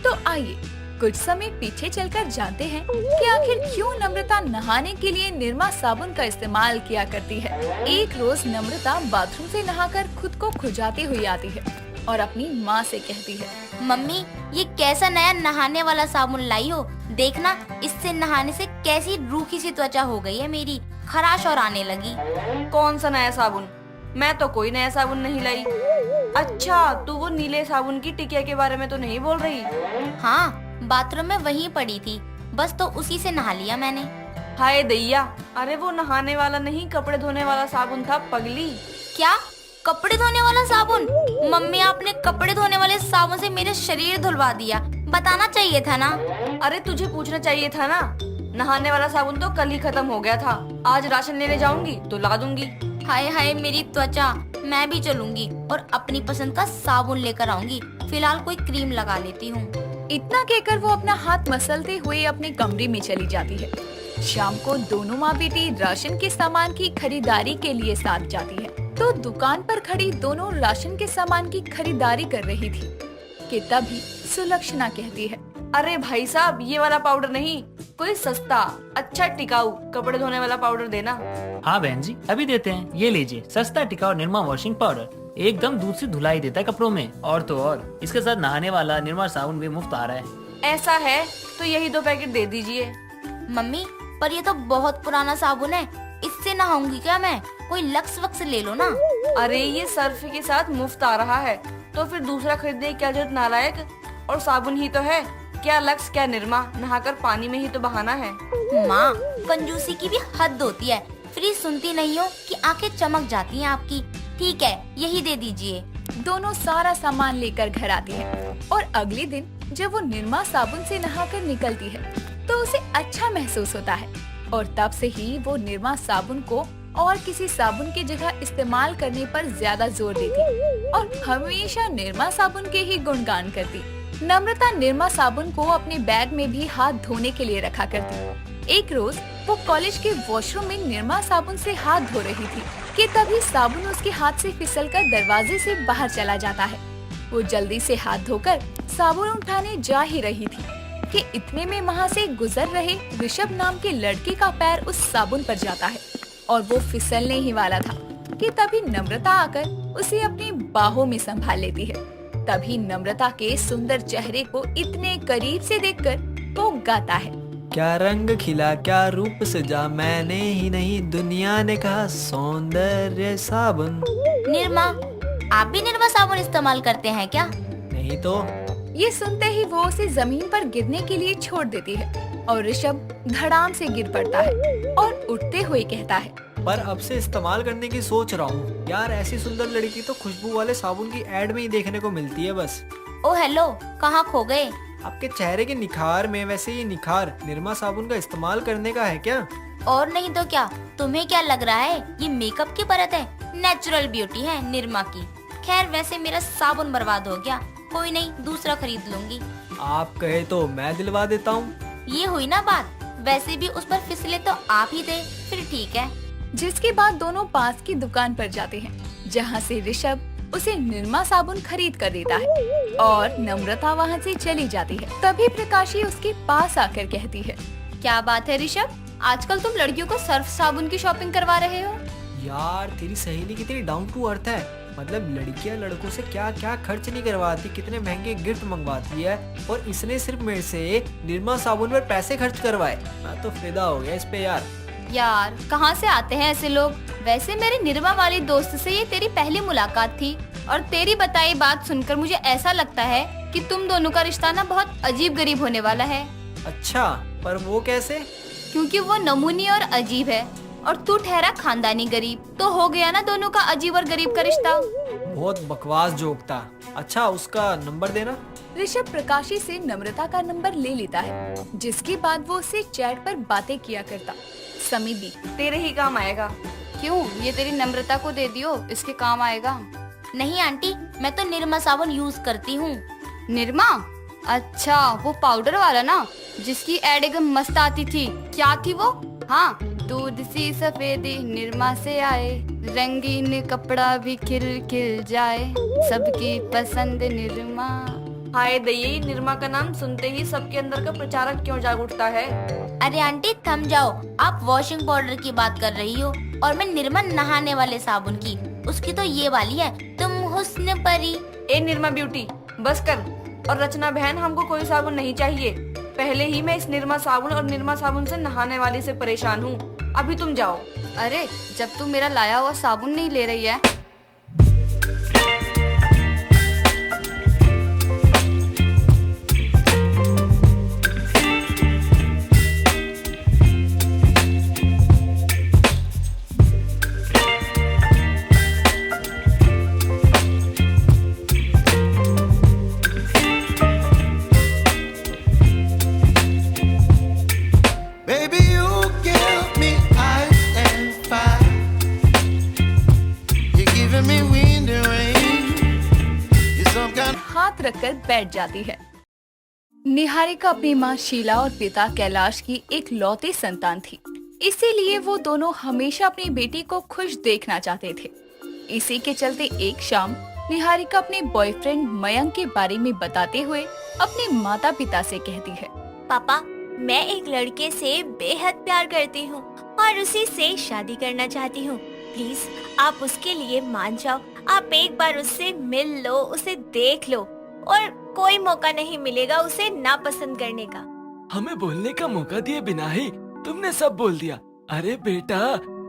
तो आइए कुछ समय पीछे चलकर जानते हैं कि आखिर क्यों नम्रता नहाने के लिए निरमा साबुन का इस्तेमाल किया करती है। एक रोज नम्रता बाथरूम से नहाकर खुद को खुजाती हुई आती है और अपनी माँ से कहती है, मम्मी, ये कैसा नया नहाने वाला साबुन लाई हो? देखना, इससे नहाने से कैसी रूखी सी त्वचा हो गई है मेरी, खराश और आने लगी। कौन सा नया साबुन? मैं तो कोई नया साबुन नहीं लाई। अच्छा, तू वो नीले साबुन की टिकिया के बारे में तो नहीं बोल रही? हाँ, बाथरूम में वहीं पड़ी थी, बस तो उसी से नहा लिया मैंने। हाय दैया, अरे वो नहाने वाला नहीं, कपड़े धोने वाला साबुन था पगली। क्या? कपड़े धोने वाला साबुन? मम्मी, आपने कपड़े धोने वाले साबुन से मेरे शरीर धुलवा दिया। बताना चाहिए था ना। अरे तुझे पूछना चाहिए था ना। नहाने वाला साबुन तो कल ही खत्म हो गया था। आज राशन लेने जाऊंगी तो ला दूंगी। हाय हाय मेरी त्वचा, मैं भी चलूंगी और अपनी पसंद का साबुन लेकर आऊंगी। फिलहाल कोई क्रीम लगा लेती हूँ। इतना कहकर वो अपना हाथ मसलते हुए अपने कमरे में चली जाती है। शाम को दोनों माँ बेटी राशन के सामान की खरीदारी के लिए साथ जाती है। तो दुकान पर खड़ी दोनों राशन के सामान की खरीदारी कर रही थी कि तभी सुलक्षणा कहती है, अरे भाई साहब, ये वाला पाउडर नहीं, कोई सस्ता अच्छा टिकाऊ कपड़े धोने वाला पाउडर देना। हाँ बहन जी, अभी देते हैं। ये लीजिए, सस्ता टिकाऊ निरमा वॉशिंग पाउडर, एकदम दूध से धुलाई देता है कपड़ों में। और तो और इसके साथ नहाने वाला निरमा साबुन भी मुफ्त आ रहा है। ऐसा है तो यही 2 पैकेट दे दीजिए। मम्मी, पर ये तो बहुत पुराना साबुन है, इससे नहाऊंगी क्या मैं? कोई लक्स वक्स ले लो ना। अरे ये सर्फ के साथ मुफ्त आ रहा है, तो फिर दूसरा खरीदने की क्या जरूरत नालायक। और साबुन ही तो है, क्या लक्स क्या निरमा, नहाकर पानी में ही तो बहाना है। माँ, कंजूसी की भी हद होती है। फ्री सुनती नहीं हो कि आंखें चमक जाती हैं आपकी। ठीक है, यही दे दीजिए। दोनों सारा सामान लेकर घर आती है और अगले दिन जब वो निरमा साबुन से नहाकर निकलती है तो उसे अच्छा महसूस होता है और तब से ही वो निरमा साबुन को और किसी साबुन की जगह इस्तेमाल करने पर ज्यादा जोर देती और हमेशा निरमा साबुन के ही गुणगान करती। नम्रता निरमा साबुन को अपने बैग में भी हाथ धोने के लिए रखा करती। एक रोज वो कॉलेज के वॉशरूम में निरमा साबुन से हाथ धो रही थी कि तभी साबुन उसके हाथ से फिसलकर दरवाजे से बाहर चला जाता है। वो जल्दी से हाथ धोकर साबुन उठाने जा ही रही थी कि इतने में वहाँ से गुजर रहे ऋषभ नाम के लड़के का पैर उस साबुन पर जाता है और वो फिसलने ही वाला था कि तभी नम्रता आकर उसे अपनी बाहों में संभाल लेती है। तभी नम्रता के सुंदर चेहरे को इतने करीब से देखकर वो गाता है, क्या रंग खिला क्या रूप सजा, मैंने ही नहीं दुनिया ने कहा सौंदर्य साबुन। निरमा, आप भी निरमा साबुन इस्तेमाल करते हैं क्या? नहीं तो। ये सुनते ही वो उसे जमीन पर गिरने के लिए छोड़ देती है और ऋषभ धड़ाम से गिर पड़ता है और उठते हुए कहता है, पर अब से इस्तेमाल करने की सोच रहा हूँ यार। ऐसी सुंदर लड़की तो खुशबू वाले साबुन की एड में ही देखने को मिलती है बस। ओ हेलो, कहाँ खो गए? आपके चेहरे के निखार में वैसे ये निखार निरमा साबुन का इस्तेमाल करने का है क्या? और नहीं तो क्या, तुम्हें क्या लग रहा है ये मेकअप की परत है? नेचुरल ब्यूटी है निरमा की। खैर, वैसे मेरा साबुन बर्बाद हो गया, कोई नहीं, दूसरा खरीद लूंगी। आप कहे तो मैं दिलवा देता हूँ। ये हुई ना बात। वैसे भी उस पर फिसले तो आप ही दे, फिर ठीक है। जिसके बाद दोनों पास की दुकान पर जाते हैं जहाँ से ऋषभ उसे निरमा साबुन खरीद कर देता है और नम्रता वहाँ से चली जाती है। तभी प्रकाशी उसके पास आकर कहती है, क्या बात है ऋषभ, आजकल तुम लड़कियों को सर्फ साबुन की शॉपिंग करवा रहे हो? यार तेरी सहेली कितनी डाउन टू अर्थ है। मतलब लड़कियां लड़कों से क्या क्या खर्च नहीं करवाती, कितने महंगे गिफ्ट मंगवाती है, और इसने सिर्फ मेरे से निरमा साबुन पर पैसे खर्च करवाए। मैं तो फिदा हो गया इस पे यार। यार कहाँ से आते हैं ऐसे लोग। वैसे मेरी निरमा वाली दोस्त से ये तेरी पहली मुलाकात थी और तेरी बताई बात सुनकर मुझे ऐसा लगता है कि तुम दोनों का रिश्ता ना बहुत अजीब गरीब होने वाला है। अच्छा, पर वो कैसे? क्योंकि वो नमूनी और अजीब है और तू ठहरा खानदानी गरीब, तो हो गया ना दोनों का अजीब और गरीब का रिश्ता। बहुत बकवास जोक था। अच्छा, उसका नंबर देना। ऋषभ प्रकाशी से नम्रता का नंबर ले लेता है, जिसके बाद वो उससे चैट पर बातें किया करता। समय बीत। तेरे ही काम आएगा। क्यों? ये तेरी नम्रता को दे दियो, इसके काम आएगा। नहीं आंटी, मैं तो निरमा साबुन यूज करती हूँ। निरमा? अच्छा, वो पाउडर वाला ना, जिसकी एड एकदम मस्त आती थी। क्या थी वो? हाँ, दूध सी सफेदी निरमा से आए, रंगीन कपड़ा भी खिल खिल जाए, सबकी पसंद निरमा। हाय दये, निरमा का नाम सुनते ही सबके अंदर का प्रचारक क्यों जाग उठता है? अरे आंटी थम जाओ, आप वॉशिंग पाउडर की बात कर रही हो और मैं निरमा नहाने वाले साबुन की। उसकी तो ये वाली है, तुम हुस्न परी। ए निरमा ब्यूटी, बस कर। और रचना बहन, हमको कोई साबुन नहीं चाहिए। पहले ही मैं इस निरमा साबुन और निरमा साबुन से नहाने वाली से परेशान हूँ। अभी तुम जाओ। अरे, जब तू मेरा लाया हुआ साबुन नहीं ले रही है। Baby, you give me ice and fire. You're giving me wind and rain. You're some kind of... हाथ रखकर बैठ जाती है। निहारिका अपनी माँ शीला और पिता कैलाश की एक लौती संतान थी, इसीलिए वो दोनों हमेशा अपनी बेटी को खुश देखना चाहते थे। इसी के चलते एक शाम निहारिका अपने बॉयफ्रेंड मयंक के बारे में बताते हुए अपने माता पिता से कहती है, पापा, मैं एक लड़के से बेहद प्यार करती हूँ और उसी से शादी करना चाहती हूँ। प्लीज आप उसके लिए मान जाओ। आप एक बार उससे मिल लो, उसे देख लो और कोई मौका नहीं मिलेगा उसे नापसंद करने का। हमें बोलने का मौका दिए बिना ही तुमने सब बोल दिया। अरे बेटा,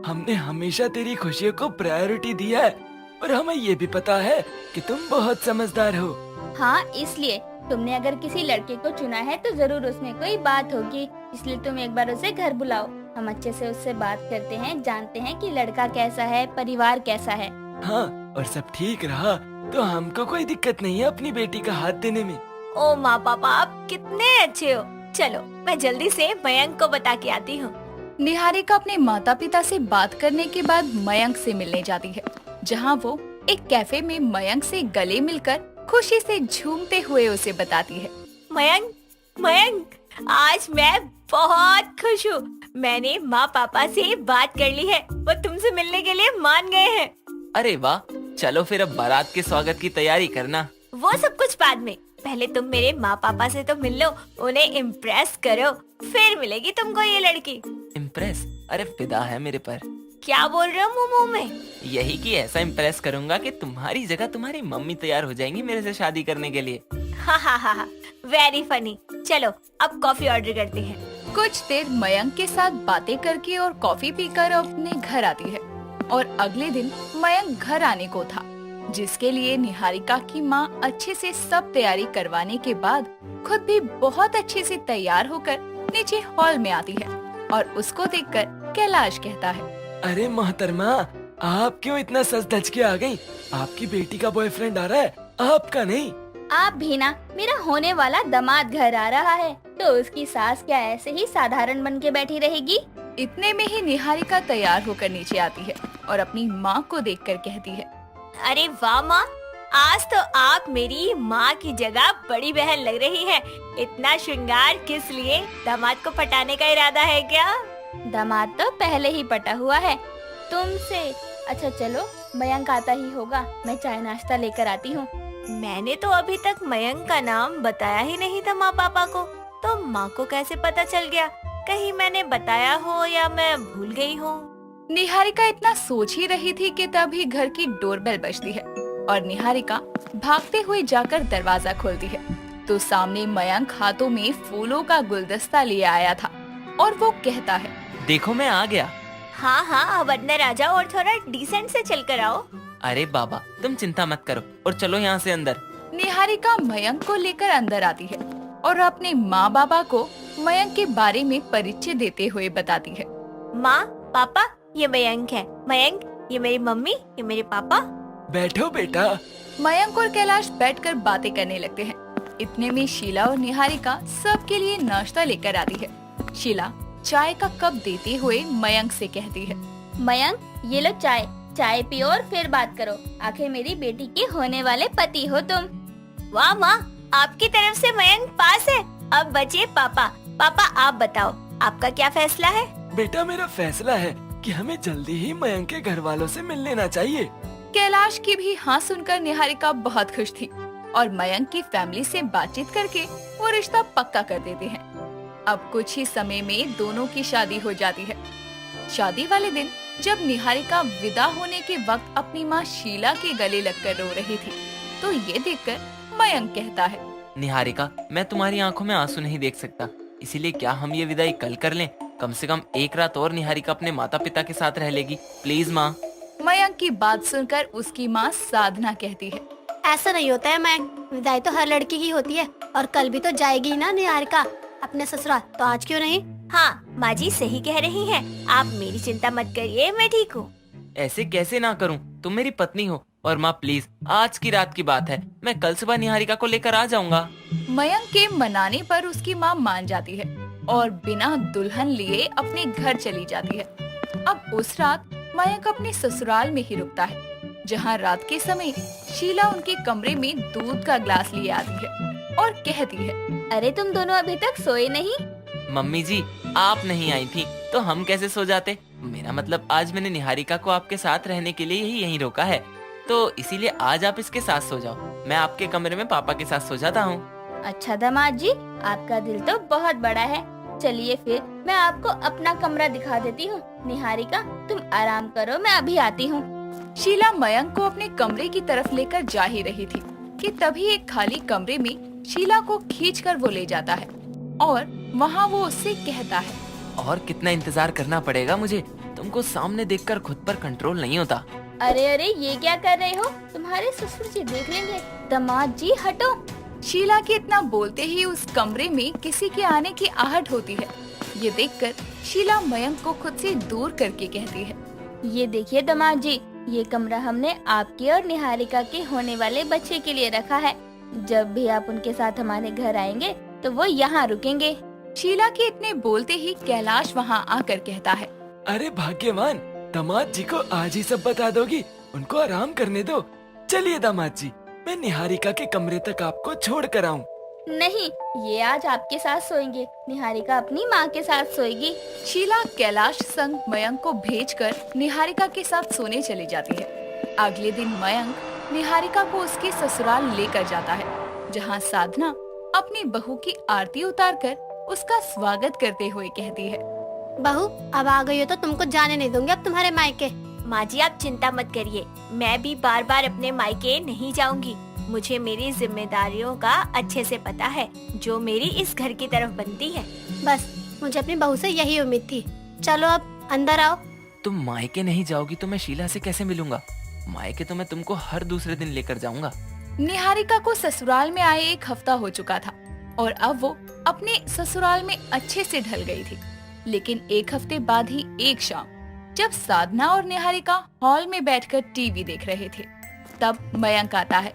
हमने हमेशा तेरी खुशियों को प्रायोरिटी दिया है और हमें ये भी पता है कि तुम बहुत समझदार हो। हाँ, इसलिए तुमने अगर किसी लड़के को चुना है तो जरूर उसमें कोई बात होगी, इसलिए तुम एक बार उसे घर बुलाओ। हम अच्छे से उससे बात करते हैं, जानते हैं कि लड़का कैसा है, परिवार कैसा है। हाँ, और सब ठीक रहा तो हमको कोई दिक्कत नहीं है अपनी बेटी का हाथ देने में। ओ माँ पापा, आप कितने अच्छे हो। चलो मैं जल्दी से मयंक को बता के आती हूँ। निहारिका अपने माता पिता से बात करने के बाद मयंक से मिलने जाती है, जहाँ वो एक कैफे में मयंक से गले मिलकर खुशी से झूमते हुए उसे बताती है, मयंक, मयंक, आज मैं बहुत खुश हूँ। मैंने माँ पापा से बात कर ली है, वो तुमसे मिलने के लिए मान गए हैं। अरे वाह, चलो फिर अब बारात के स्वागत की तैयारी करना। वो सब कुछ बाद में, पहले तुम मेरे माँ पापा से तो मिल लो, उन्हें इम्प्रेस करो, फिर मिलेगी तुमको ये लड़की। इम्प्रेस? अरे फिदा है मेरे पर। क्या बोल रहे हो मुंह मुंह में? यही कि ऐसा इम्प्रेस करूंगा कि तुम्हारी जगह तुम्हारी मम्मी तैयार हो जाएंगी मेरे से शादी करने के लिए। हाँ हाँ हाँ हाँ, वेरी फनी। चलो अब कॉफी ऑर्डर करते हैं। कुछ देर मयंक के साथ बातें करके और कॉफी पीकर अपने घर आती है और अगले दिन मयंक घर आने को था, जिसके लिए निहारिका की माँ अच्छे से सब तैयारी करवाने के बाद खुद भी बहुत अच्छे से तैयार होकर नीचे हॉल में आती है और उसको देखकर कैलाश कहता है, अरे मोहतरमा, आप क्यों इतना सच धज के आ गई? आपकी बेटी का बॉयफ्रेंड आ रहा है, आपका नहीं। आप भी ना, मेरा होने वाला दामाद घर आ रहा है तो उसकी सास क्या ऐसे ही साधारण बन के बैठी रहेगी? इतने में ही निहारिका तैयार होकर नीचे आती है और अपनी माँ को देखकर कहती है, अरे वाह माँ, आज तो आप मेरी माँ की जगह बड़ी बहन लग रही है। इतना श्रृंगार किस लिए? दामाद को पटाने का इरादा है क्या? दामाद तो पहले ही पटा हुआ है तुमसे। अच्छा चलो, मयंक आता ही होगा, मैं चाय नाश्ता लेकर आती हूँ। मैंने तो अभी तक मयंक का नाम बताया ही नहीं था माँ पापा को, तो माँ को कैसे पता चल गया? कहीं मैंने बताया हो या मैं भूल गई हूँ। निहारिका इतना सोच ही रही थी कि तभी घर की डोरबेल बजती है और निहारिका भागते हुए जाकर दरवाजा खोलती है तो सामने मयंक हाथों में फूलों का गुलदस्ता लिए आया था और वो कहता है, देखो मैं आ गया। हाँ हाँ, अब अंदर आ जाओ और थोड़ा डिसेंट से चल कर आओ। अरे बाबा, तुम चिंता मत करो और चलो यहाँ से अंदर। निहारिका मयंक को लेकर अंदर आती है और अपने माँ बाबा को मयंक के बारे में परिचय देते हुए बताती है। माँ, पापा, ये मयंक है। मयंक, ये मेरी मम्मी, ये मेरे पापा। बैठो बेटा। मयंक और कैलाश बैठकर बातें करने लगते हैं। इतने में शीला और निहारिका सबके लिए नाश्ता लेकर आती है। शीला चाय का कप देते हुए मयंक से कहती है, मयंक, ये लो चाय। चाय पियो और फिर बात करो। आखिर मेरी बेटी के होने वाले पति हो तुम। वाह माँ, आपकी तरफ से मयंक पास है। अब बचे पापा। पापा, आप बताओ, आपका क्या फैसला है? बेटा, मेरा फैसला है कि हमें जल्दी ही मयंक के घर वालों से मिल लेना चाहिए। कैलाश की भी हाँ सुनकर निहारिका बहुत खुश थी और मयंक की फैमिली से बातचीत करके वो रिश्ता पक्का कर देते हैं। अब कुछ ही समय में दोनों की शादी हो जाती है। शादी वाले दिन जब निहारिका विदा होने के वक्त अपनी माँ शीला के गले लगकर रो रही थी, तो ये देखकर मयंक कहता है, निहारिका, मैं तुम्हारी आंखों में आंसू नहीं देख सकता, इसीलिए क्या हम ये विदाई कल कर लें? कम से कम एक रात और निहारिका अपने माता पिता के साथ रह लेगी। प्लीज माँ। मयंक की बात सुनकर उसकी माँ साधना कहती है, ऐसा नहीं होता है मयंक, विदाई तो हर लड़की की होती है और कल भी तो जाएगी ना निहारिका अपने ससुराल, तो आज क्यों नहीं? हाँ, माँ जी सही कह रही हैं। आप मेरी चिंता मत करिए, मैं ठीक हूँ। ऐसे कैसे ना करूं? तुम मेरी पत्नी हो। और माँ प्लीज, आज की रात की बात है, मैं कल सुबह निहारिका को लेकर आ जाऊंगा। मयंक के मनाने पर उसकी माँ मान जाती है और बिना दुल्हन लिए अपने घर चली जाती है। अब उस रात मयंक अपने ससुराल में ही रुकता है, जहाँ रात के समय शीला उनके कमरे में दूध का ग्लास लिए आती है और कहती है, अरे तुम दोनों अभी तक सोए नहीं? मम्मी जी, आप नहीं आई थी तो हम कैसे सो जाते? मेरा मतलब आज मैंने निहारिका को आपके साथ रहने के लिए ही यहीं रोका है, तो इसीलिए आज आप इसके साथ सो जाओ। मैं आपके कमरे में पापा के साथ सो जाता हूँ। अच्छा दामाद जी, आपका दिल तो बहुत बड़ा है। चलिए फिर मैं आपको अपना कमरा दिखा देती हूँ। निहारिका, तुम आराम करो, मैं अभी आती हूँ। शीला मयंक को अपने कमरे की तरफ लेकर जा ही रही थी कि तभी एक खाली कमरे में शीला को खींचकर वो ले जाता है और वहाँ वो उससे कहता है, और कितना इंतजार करना पड़ेगा मुझे? तुमको सामने देखकर खुद पर कंट्रोल नहीं होता। अरे अरे, ये क्या कर रहे हो? तुम्हारे ससुर जी देख लेंगे। दामाद जी हटो। शीला के इतना बोलते ही उस कमरे में किसी के आने की आहट होती है। ये देखकर शीला मयंक को खुद से दूर करके कहती है, ये देखिए दामाद जी, ये कमरा हमने आपके और निहारिका के होने वाले बच्चे के लिए रखा है। जब भी आप उनके साथ हमारे घर आएंगे तो वो यहाँ रुकेंगे। शीला के इतने बोलते ही कैलाश वहाँ आकर कहता है, अरे भाग्यवान, दामाद जी को आज ही सब बता दोगी? उनको आराम करने दो। चलिए दामाद जी, मैं निहारिका के कमरे तक आपको छोड़ कर आऊँ। नहीं, ये आज आपके साथ सोएंगे। निहारिका अपनी माँ के साथ सोएगी। शीला कैलाश संग मयंक को भेजकर निहारिका के साथ सोने चली जाती है। अगले दिन मयंक निहारिका को उसके ससुराल लेकर जाता है, जहाँ साधना अपनी बहू की आरती उतारकर उसका स्वागत करते हुए कहती है, बहू अब आ गई हो तो तुमको जाने नहीं दूंगी अब तुम्हारे मायके। माँ जी, आप चिंता मत करिए, मैं भी बार बार अपने मायके नहीं जाऊंगी। मुझे मेरी जिम्मेदारियों का अच्छे से पता है, जो मेरी इस घर की तरफ बनती है। बस मुझे अपनी बहू से यही उम्मीद थी। चलो अब अंदर आओ। तुम मायके नहीं जाओगी तो मैं शीला से कैसे मिलूंगा? मायके तो मैं तुमको हर दूसरे दिन लेकर जाऊंगा। निहारिका को ससुराल में आए 1 हफ्ता हो चुका था और अब वो अपने ससुराल में अच्छे से ढल गई थी। लेकिन 1 हफ्ते बाद ही एक शाम जब साधना और निहारिका हॉल में बैठकर टीवी देख रहे थे, तब मयंक आता है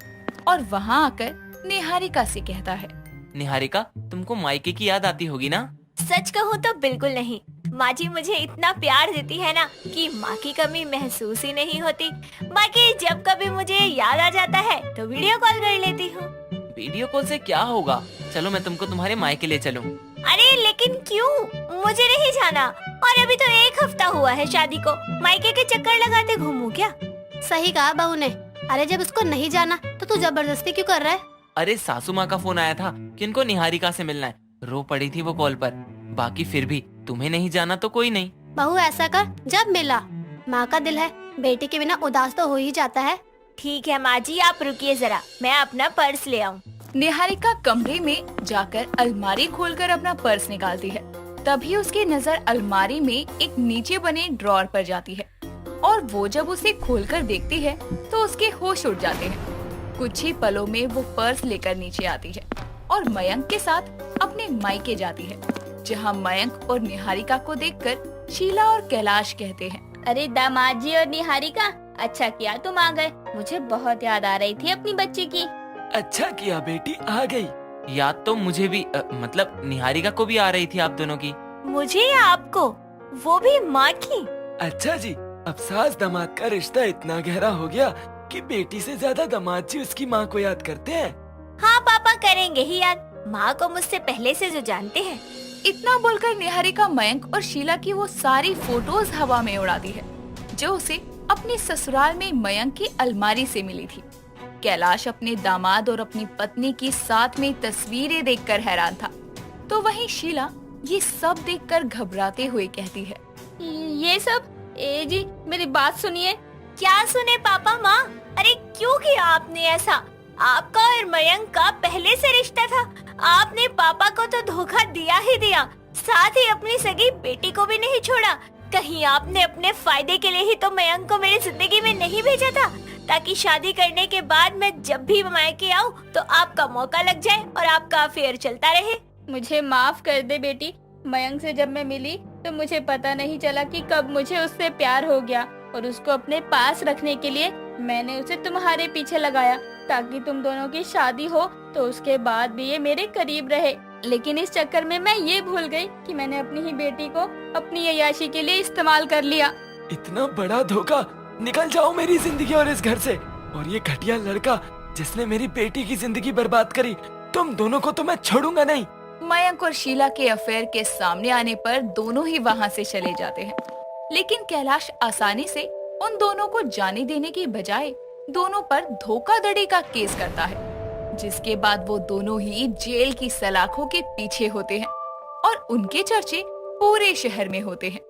और वहाँ आकर निहारिका से कहता है, निहारिका, तुमको मायके की याद आती होगी ना? सच कहूँ तो बिल्कुल नहीं। माँ जी मुझे इतना प्यार देती है ना कि माँ की कमी महसूस ही नहीं होती। बाकी जब कभी मुझे याद आ जाता है तो वीडियो कॉल कर लेती हूँ। वीडियो कॉल से क्या होगा? चलो मैं तुमको तुम्हारे मायके ले चलूं। अरे लेकिन क्यों? मुझे नहीं जाना, और अभी तो 1 हफ्ता हुआ है शादी को। मायके के चक्कर लगाते घूमूं क्या? सही कहा बहू ने। अरे जब उसको नहीं जाना तो तू जबरदस्ती क्यों कर रहा है? अरे सासू माँ का फोन आया था कि उनको निहारिका से मिलना है। रो पड़ी थी वो कॉल पर। बाकी फिर भी तुम्हें नहीं जाना तो कोई नहीं। बहू ऐसा कर, जब मिला, माँ का दिल है, बेटी के बिना उदास तो हो ही जाता है। ठीक है माँ जी, आप रुकिए जरा, मैं अपना पर्स ले आऊँ। निहारिका कमरे में जाकर अलमारी खोलकर अपना पर्स निकालती है। तभी उसकी नजर अलमारी में एक नीचे बने ड्रॉर पर जाती है और वो जब उसे खोलकर देखती है तो उसके होश उड़ जाते हैं। कुछ ही पलों में वो पर्स लेकर नीचे आती है और मयंक के साथ अपने मायके जाती है, जहाँ मयंक और निहारिका को देखकर शीला और कैलाश कहते हैं, अरे दामाद जी और निहारिका, अच्छा किया तुम आ गए। मुझे बहुत याद आ रही थी अपनी बच्ची की। अच्छा किया बेटी आ गई। याद तो मुझे भी मतलब निहारिका को भी आ रही थी आप दोनों की। मुझे या आपको? वो भी माँ की? अच्छा जी, अब सास दामाद का रिश्ता इतना गहरा हो गया कि बेटी से ज्यादा दामाद जी उसकी माँ को याद करते हैं। हाँ पापा, करेंगे ही याद। माँ को मुझसे पहले से जो जानते हैं। इतना बोलकर निहारिका मयंक और शीला की वो सारी फोटोज हवा में उड़ाती है जो उसे अपने ससुराल में मयंक की अलमारी से मिली थी। कैलाश अपने दामाद और अपनी पत्नी की साथ में तस्वीरें देखकर हैरान था, तो वहीं शीला ये सब देखकर घबराते हुए कहती है, ये सब? ए जी मेरी बात सुनिए। क्या सुने पापा माँ? अरे क्यों किया आपने ऐसा? आपका और मयंक का पहले से रिश्ता था। आपने पापा को तो धोखा दिया ही दिया, साथ ही अपनी सगी बेटी को भी नहीं छोड़ा। कहीं आपने अपने फायदे के लिए ही तो मयंक को मेरी जिंदगी में नहीं भेजा था, ताकि शादी करने के बाद मैं जब भी मायके आऊँ तो आपका मौका लग जाए और आपका अफेयर चलता रहे। मुझे माफ कर दे बेटी। मयंक से जब मैं मिली तो मुझे पता नहीं चला कि कब मुझे उससे प्यार हो गया, और उसको अपने पास रखने के लिए मैंने उसे तुम्हारे पीछे लगाया ताकि तुम दोनों की शादी हो, तो उसके बाद भी ये मेरे करीब रहे। लेकिन इस चक्कर में मैं ये भूल गई कि मैंने अपनी ही बेटी को अपनी अय्याशी के लिए इस्तेमाल कर लिया। इतना बड़ा धोखा! निकल जाओ मेरी जिंदगी और इस घर से। और ये घटिया लड़का जिसने मेरी बेटी की जिंदगी बर्बाद करी, तुम दोनों को तो मैं छोड़ूंगा नहीं। मयंक और शीला के अफेयर के सामने आने पर दोनों ही वहाँ से चले जाते हैं, लेकिन कैलाश आसानी से उन दोनों को जाने देने की बजाय दोनों पर धोखाधड़ी का केस करता है, जिसके बाद वो दोनों ही जेल की सलाखों के पीछे होते हैं और उनके चर्चे पूरे शहर में होते हैं।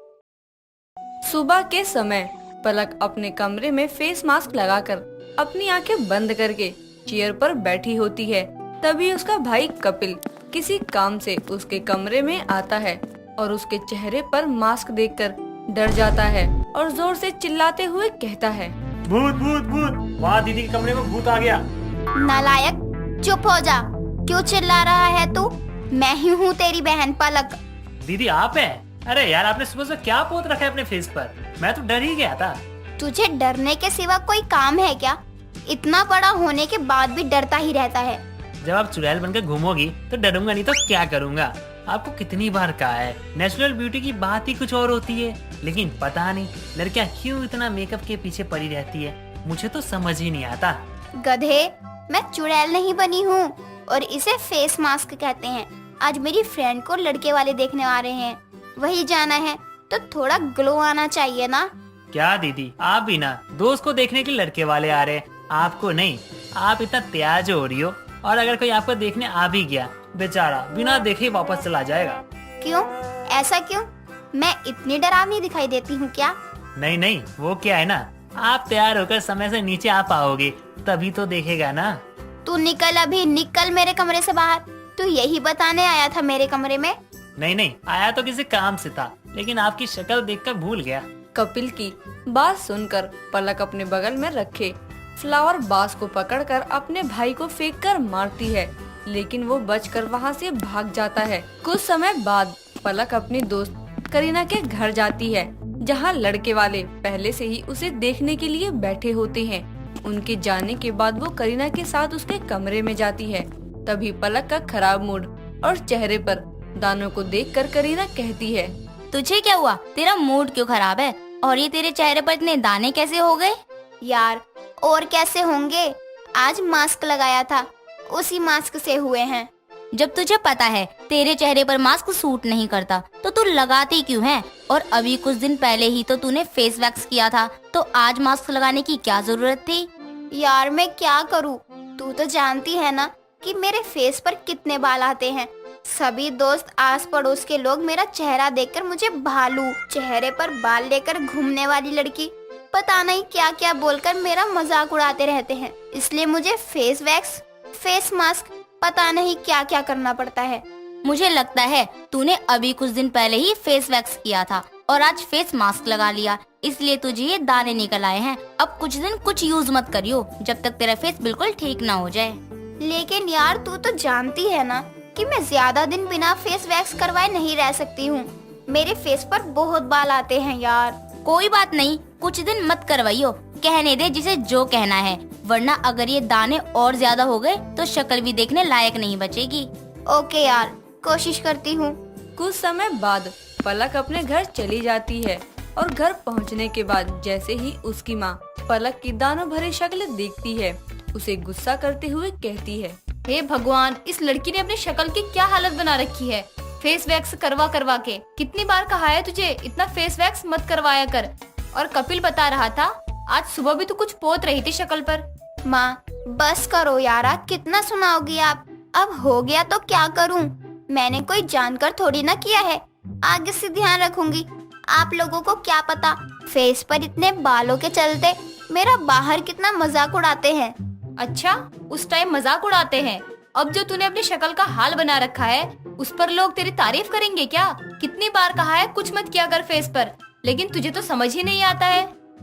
सुबह के समय पलक अपने कमरे में फेस मास्क लगाकर अपनी आंखें बंद करके चेयर पर बैठी होती है। तभी उसका भाई कपिल किसी काम से उसके कमरे में आता है और उसके चेहरे पर मास्क देखकर डर जाता है और जोर से चिल्लाते हुए कहता है, भूत भूत भूत! वहाँ दीदी के कमरे में भूत आ गया। नालायक, चुप हो जा। क्यों चिल्ला रहा है तू? मैं ही हूँ तेरी बहन पलक। दीदी आप हैं? अरे यार, आपने सुबह से क्या पोत रखा है अपने फेस पर? मैं तो डर ही गया था। तुझे डरने के सिवा कोई काम है क्या? इतना बड़ा होने के बाद भी डरता ही रहता है। जब आप चुड़ैल बनकर घूमोगी तो डरूंगा नहीं तो क्या करूंगा? आपको कितनी बार कहा है, नेचुरल ब्यूटी की बात ही कुछ और होती है। लेकिन पता नहीं लड़कियां क्यों इतना मेकअप के पीछे पड़ी रहती है, मुझे तो समझ ही नहीं आता। गधे, मैं चुड़ैल नहीं बनी हूँ और इसे फेस मास्क कहते हैं। आज मेरी फ्रेंड को लड़के वाले देखने आ रहे हैं, वही जाना है तो थोड़ा ग्लो आना चाहिए ना। क्या दीदी, आप भी ना दोस्त को देखने के लड़के वाले आ रहे हैं, आपको नहीं। आप इतना त्याज हो रही हो, और अगर कोई आपको देखने आ भी गया, बेचारा बिना देखे वापस चला जाएगा। क्यों? ऐसा क्यों? मैं इतनी डरावनी दिखाई देती हूँ क्या? नहीं नहीं, वो क्या है ना, आप तैयार होकर समय से नीचे आ पाओगे तभी तो देखेगा ना। तू निकल, अभी निकल मेरे कमरे से बाहर। तू यही बताने आया था मेरे कमरे में? नहीं नहीं, आया तो किसी काम से था, लेकिन आपकी शक्ल देखकर भूल गया। कपिल की बात सुनकर पलक अपने बगल में रखे फ्लावर बास को पकड़कर अपने भाई को फेंककर मारती है, लेकिन वो बचकर वहाँ से भाग जाता है। कुछ समय बाद पलक अपनी दोस्त करीना के घर जाती है, जहाँ लड़के वाले पहले से ही उसे देखने के लिए बैठे होते हैं। उनके जाने के बाद वो करीना के साथ उसके कमरे में जाती है। तभी पलक का खराब मूड और चेहरे पर दानों को देखकर करीना कहती है, तुझे क्या हुआ? तेरा मूड क्यों खराब है? और ये तेरे चेहरे पर इतने दाने कैसे हो गए? यार, और कैसे होंगे? आज मास्क लगाया था, उसी मास्क से हुए हैं। जब तुझे पता है तेरे चेहरे पर मास्क सूट नहीं करता तो तू लगाती क्यों है? और अभी कुछ दिन पहले ही तो तूने फेस वैक्स किया था, तो आज मास्क लगाने की क्या जरूरत थी? यार मैं क्या करूँ? तू तो जानती है ना कि मेरे फेस पर कितने बाल आते हैं। सभी दोस्त, आस पड़ोस के लोग मेरा चेहरा देखकर मुझे भालू, चेहरे पर बाल लेकर घूमने वाली लड़की, पता नहीं क्या क्या बोलकर मेरा मजाक उड़ाते रहते हैं। इसलिए मुझे फेस वैक्स, फेस मास्क, पता नहीं क्या क्या करना पड़ता है। मुझे लगता है तूने अभी कुछ दिन पहले ही फेस वैक्स किया था और आज फेस मास्क लगा लिया, इसलिए तुझे ये दाने निकल आए हैं। अब कुछ दिन कुछ यूज मत करियो जब तक तेरा फेस बिल्कुल ठीक ना हो जाए। लेकिन यार तू तो जानती है ना कि मैं ज्यादा दिन बिना फेस वैक्स करवाए नहीं रह सकती हूँ। मेरे फेस पर बहुत बाल आते हैं यार। कोई बात नहीं, कुछ दिन मत करवाइयो, कहने दे जिसे जो कहना है, वरना अगर ये दाने और ज्यादा हो गए तो शक्ल भी देखने लायक नहीं बचेगी। ओके यार, कोशिश करती हूँ। कुछ समय बाद पलक अपने घर चली जाती है और घर पहुंचने के बाद जैसे ही उसकी माँ पलक की दानों भरी शक्ल देखती है, उसे गुस्सा करते हुए कहती है, हे भगवान, इस लड़की ने अपनी शक्ल की क्या हालत बना रखी है। फेस वैक्स करवा करवा के कितनी बार कहा है तुझे इतना फेस वैक्स मत करवाया कर। और कपिल बता रहा था आज सुबह भी तू कुछ पोत रही थी शक्ल पर। माँ बस करो यारा, कितना सुनाओगी आप। अब हो गया तो क्या करूँ, मैंने कोई जानकर थोड़ी ना किया है। आगे से ध्यान रखूंगी। आप लोगों को क्या पता फेस पर इतने बालों के चलते मेरा बाहर कितना मजाक उड़ाते हैं। अच्छा, उस टाइम मजाक उड़ाते हैं, अब जो तूने अपनी शक्ल का हाल बना रखा है उस पर लोग तेरी तारीफ करेंगे क्या। कितनी बार कहा है कुछ मत किया कर फेस पर, लेकिन तुझे तो समझ ही नहीं आता है।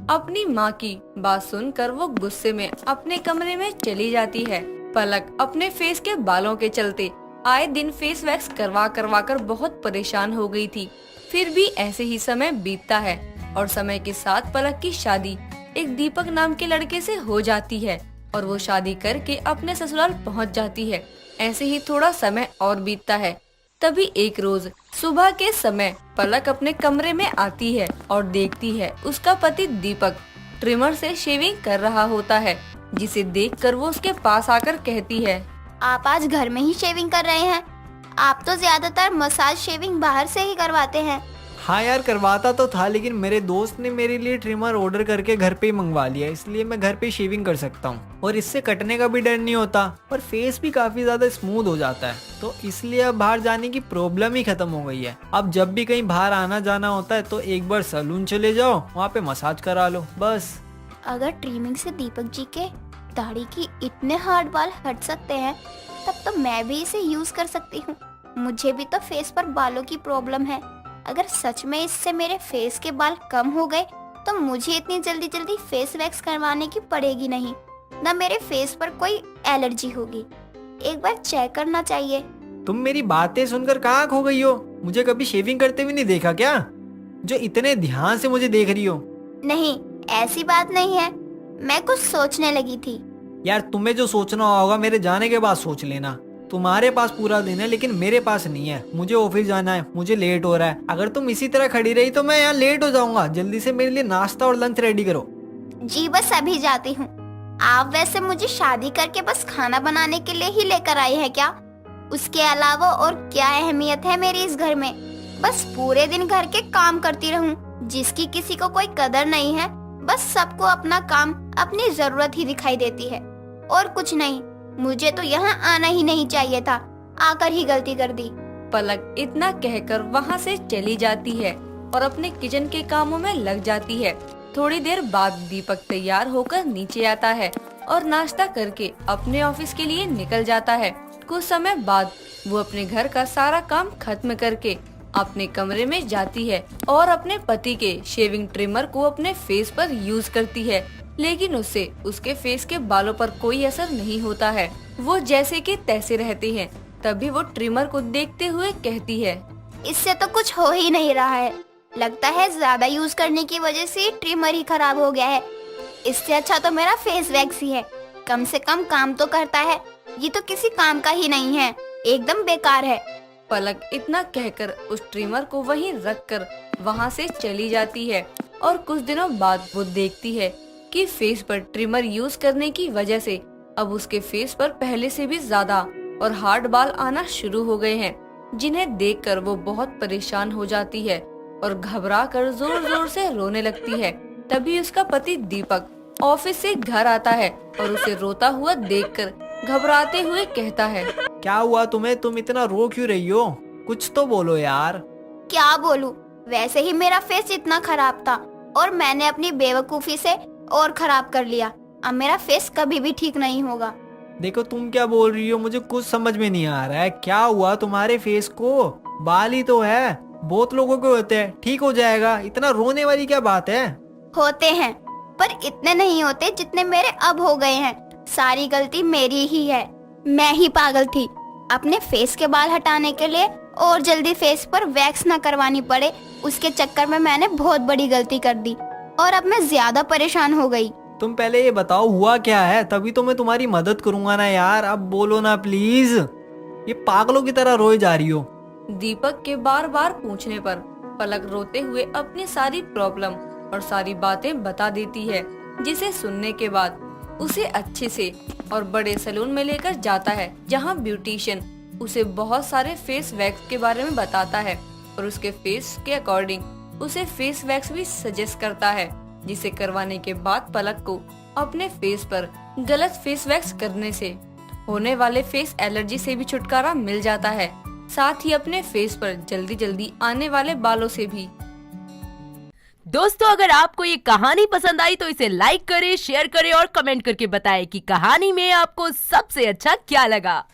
अपनी माँ की बात सुनकर वो गुस्से में अपने कमरे में चली जाती है। पलक अपने फेस के बालों के चलते आए दिन फेस वैक्स करवा करवा कर बहुत परेशान हो गई थी। फिर भी ऐसे ही समय बीतता है और समय के साथ पलक की शादी एक दीपक नाम के लड़के से हो जाती है और वो शादी करके अपने ससुराल पहुंच जाती है। ऐसे ही थोड़ा समय और बीतता है। तभी एक रोज सुबह के समय पलक अपने कमरे में आती है और देखती है उसका पति दीपक ट्रिमर से शेविंग कर रहा होता है, जिसे देखकर वो उसके पास आकर कहती है, आप आज घर में ही शेविंग कर रहे हैं? आप तो ज्यादातर मसाज शेविंग बाहर से ही करवाते हैं। हाँ यार, करवाता तो था, लेकिन मेरे दोस्त ने मेरे लिए ट्रिमर ऑर्डर करके घर पे ही मंगवा लिया, इसलिए मैं घर पे ही शेविंग कर सकता हूँ और इससे कटने का भी डर नहीं होता और फेस भी काफी ज्यादा स्मूथ हो जाता है। तो इसलिए अब बाहर जाने की प्रॉब्लम ही खत्म हो गई है। अब जब भी कहीं बाहर आना जाना होता है तो एक बार सैलून चले जाओ, वहाँ पे मसाज करा लो बस। अगर ट्रिमिंग से दीपक जी के दाढ़ी की इतने हार्ड बाल हट सकते हैं तब तो मैं भी इसे यूज कर सकती हूँ। मुझे भी तो फेस पर बालों की प्रॉब्लम है। अगर सच में इससे मेरे फेस के बाल कम हो गए तो मुझे इतनी जल्दी जल्दी फेस वैक्स करवाने की पड़ेगी नहीं, न मेरे फेस पर कोई एलर्जी होगी। एक बार चेक करना चाहिए। तुम मेरी बातें सुनकर कहाँ खो गई हो? मुझे कभी शेविंग करते भी नहीं देखा क्या, जो इतने ध्यान से मुझे देख रही हो? नहीं, ऐसी बात नहीं है, मैं कुछ सोचने लगी थी। यार तुम्हें जो सोचना होगा मेरे जाने के बाद सोच लेना। तुम्हारे पास पूरा दिन है लेकिन मेरे पास नहीं है। मुझे ऑफिस जाना है, मुझे लेट हो रहा है। अगर तुम इसी तरह खड़ी रही तो मैं यहाँ लेट हो जाऊंगा। जल्दी से मेरे लिए नाश्ता और लंच रेडी करो। जी बस अभी जाती हूँ। आप वैसे मुझे शादी करके बस खाना बनाने के लिए ही लेकर आई है क्या? उसके अलावा और क्या अहमियत है मेरी इस घर में? बस पूरे दिन घर के काम करती रहूं, जिसकी किसी को कोई कदर नहीं है। बस सबको अपना काम, अपनी जरूरत ही दिखाई देती है और कुछ नहीं। मुझे तो यहाँ आना ही नहीं चाहिए था, आकर ही गलती कर दी। पलक इतना कहकर वहाँ से चली जाती है और अपने किचन के कामों में लग जाती है। थोड़ी देर बाद दीपक तैयार होकर नीचे आता है और नाश्ता करके अपने ऑफिस के लिए निकल जाता है। कुछ समय बाद वो अपने घर का सारा काम खत्म करके अपने कमरे में जाती है और अपने पति के शेविंग ट्रिमर को अपने फेस पर यूज करती है, लेकिन उससे उसके फेस के बालों पर कोई असर नहीं होता है। वो जैसे कि तैसे रहते हैं। तभी वो ट्रिमर को देखते हुए कहती है, इससे तो कुछ हो ही नहीं रहा है। लगता है ज्यादा यूज करने की वजह से ट्रिमर ही खराब हो गया है। इससे अच्छा तो मेरा फेस वैक्स ही है, कम से कम काम तो करता है। ये तो किसी काम का ही नहीं है, एकदम बेकार है। पलक इतना कहकर उस ट्रिमर को वहीं रखकर वहाँ से चली जाती है और कुछ दिनों बाद वो देखती है कि फेस पर ट्रिमर यूज करने की वजह से अब उसके फेस पर पहले से भी ज्यादा और हार्ड बाल आना शुरू हो गए हैं, जिन्हें देखकर वो बहुत परेशान हो जाती है और घबरा कर जोर जोर से रोने लगती है। तभी उसका पति दीपक ऑफिस से घर आता है और उसे रोता हुआ देखकर घबराते हुए कहता है, क्या हुआ तुम्हें? तुम इतना रो क्यों रही हो? कुछ तो बोलो यार। क्या बोलूं? वैसे ही मेरा फेस इतना खराब था और मैंने अपनी बेवकूफी से और खराब कर लिया। अब मेरा फेस कभी भी ठीक नहीं होगा। देखो तुम क्या बोल रही हो, मुझे कुछ समझ में नहीं आ रहा है। क्या हुआ तुम्हारे फेस को? बाल ही तो है, बहुत लोगों के होते हैं, ठीक हो जाएगा। इतना रोने वाली क्या बात है? होते हैं, पर इतने नहीं होते जितने मेरे अब हो गए हैं। सारी गलती मेरी ही है। मैं ही पागल थी। अपने फेस के बाल हटाने के लिए और जल्दी फेस पर वैक्स ना करवानी पड़े, उसके चक्कर में मैंने बहुत बड़ी गलती कर दी और अब मैं ज्यादा परेशान हो गई। तुम पहले ये बताओ हुआ क्या है, तभी तो मैं तुम्हारी मदद करूंगा ना यार। अब बोलो ना प्लीज। ये पागलों की तरह रोए जा रही हो। दीपक के बार बार पूछने पर पलक रोते हुए अपनी सारी प्रॉब्लम और सारी बातें बता देती है, जिसे सुनने के बाद उसे अच्छे से और बड़े सैलून में लेकर जाता है, जहां ब्यूटिशियन उसे बहुत सारे फेस वैक्स के बारे में बताता है और उसके फेस के अकॉर्डिंग उसे फेस वैक्स भी सजेस्ट करता है, जिसे करवाने के बाद पलक को अपने फेस पर गलत फेस वैक्स करने से होने वाले फेस एलर्जी से भी छुटकारा मिल जाता है, साथ ही अपने फेस पर जल्दी जल्दी आने वाले बालों से भी। दोस्तों, अगर आपको ये कहानी पसंद आई तो इसे लाइक करें, शेयर करें और कमेंट करके बताएं कि कहानी में आपको सबसे अच्छा क्या लगा।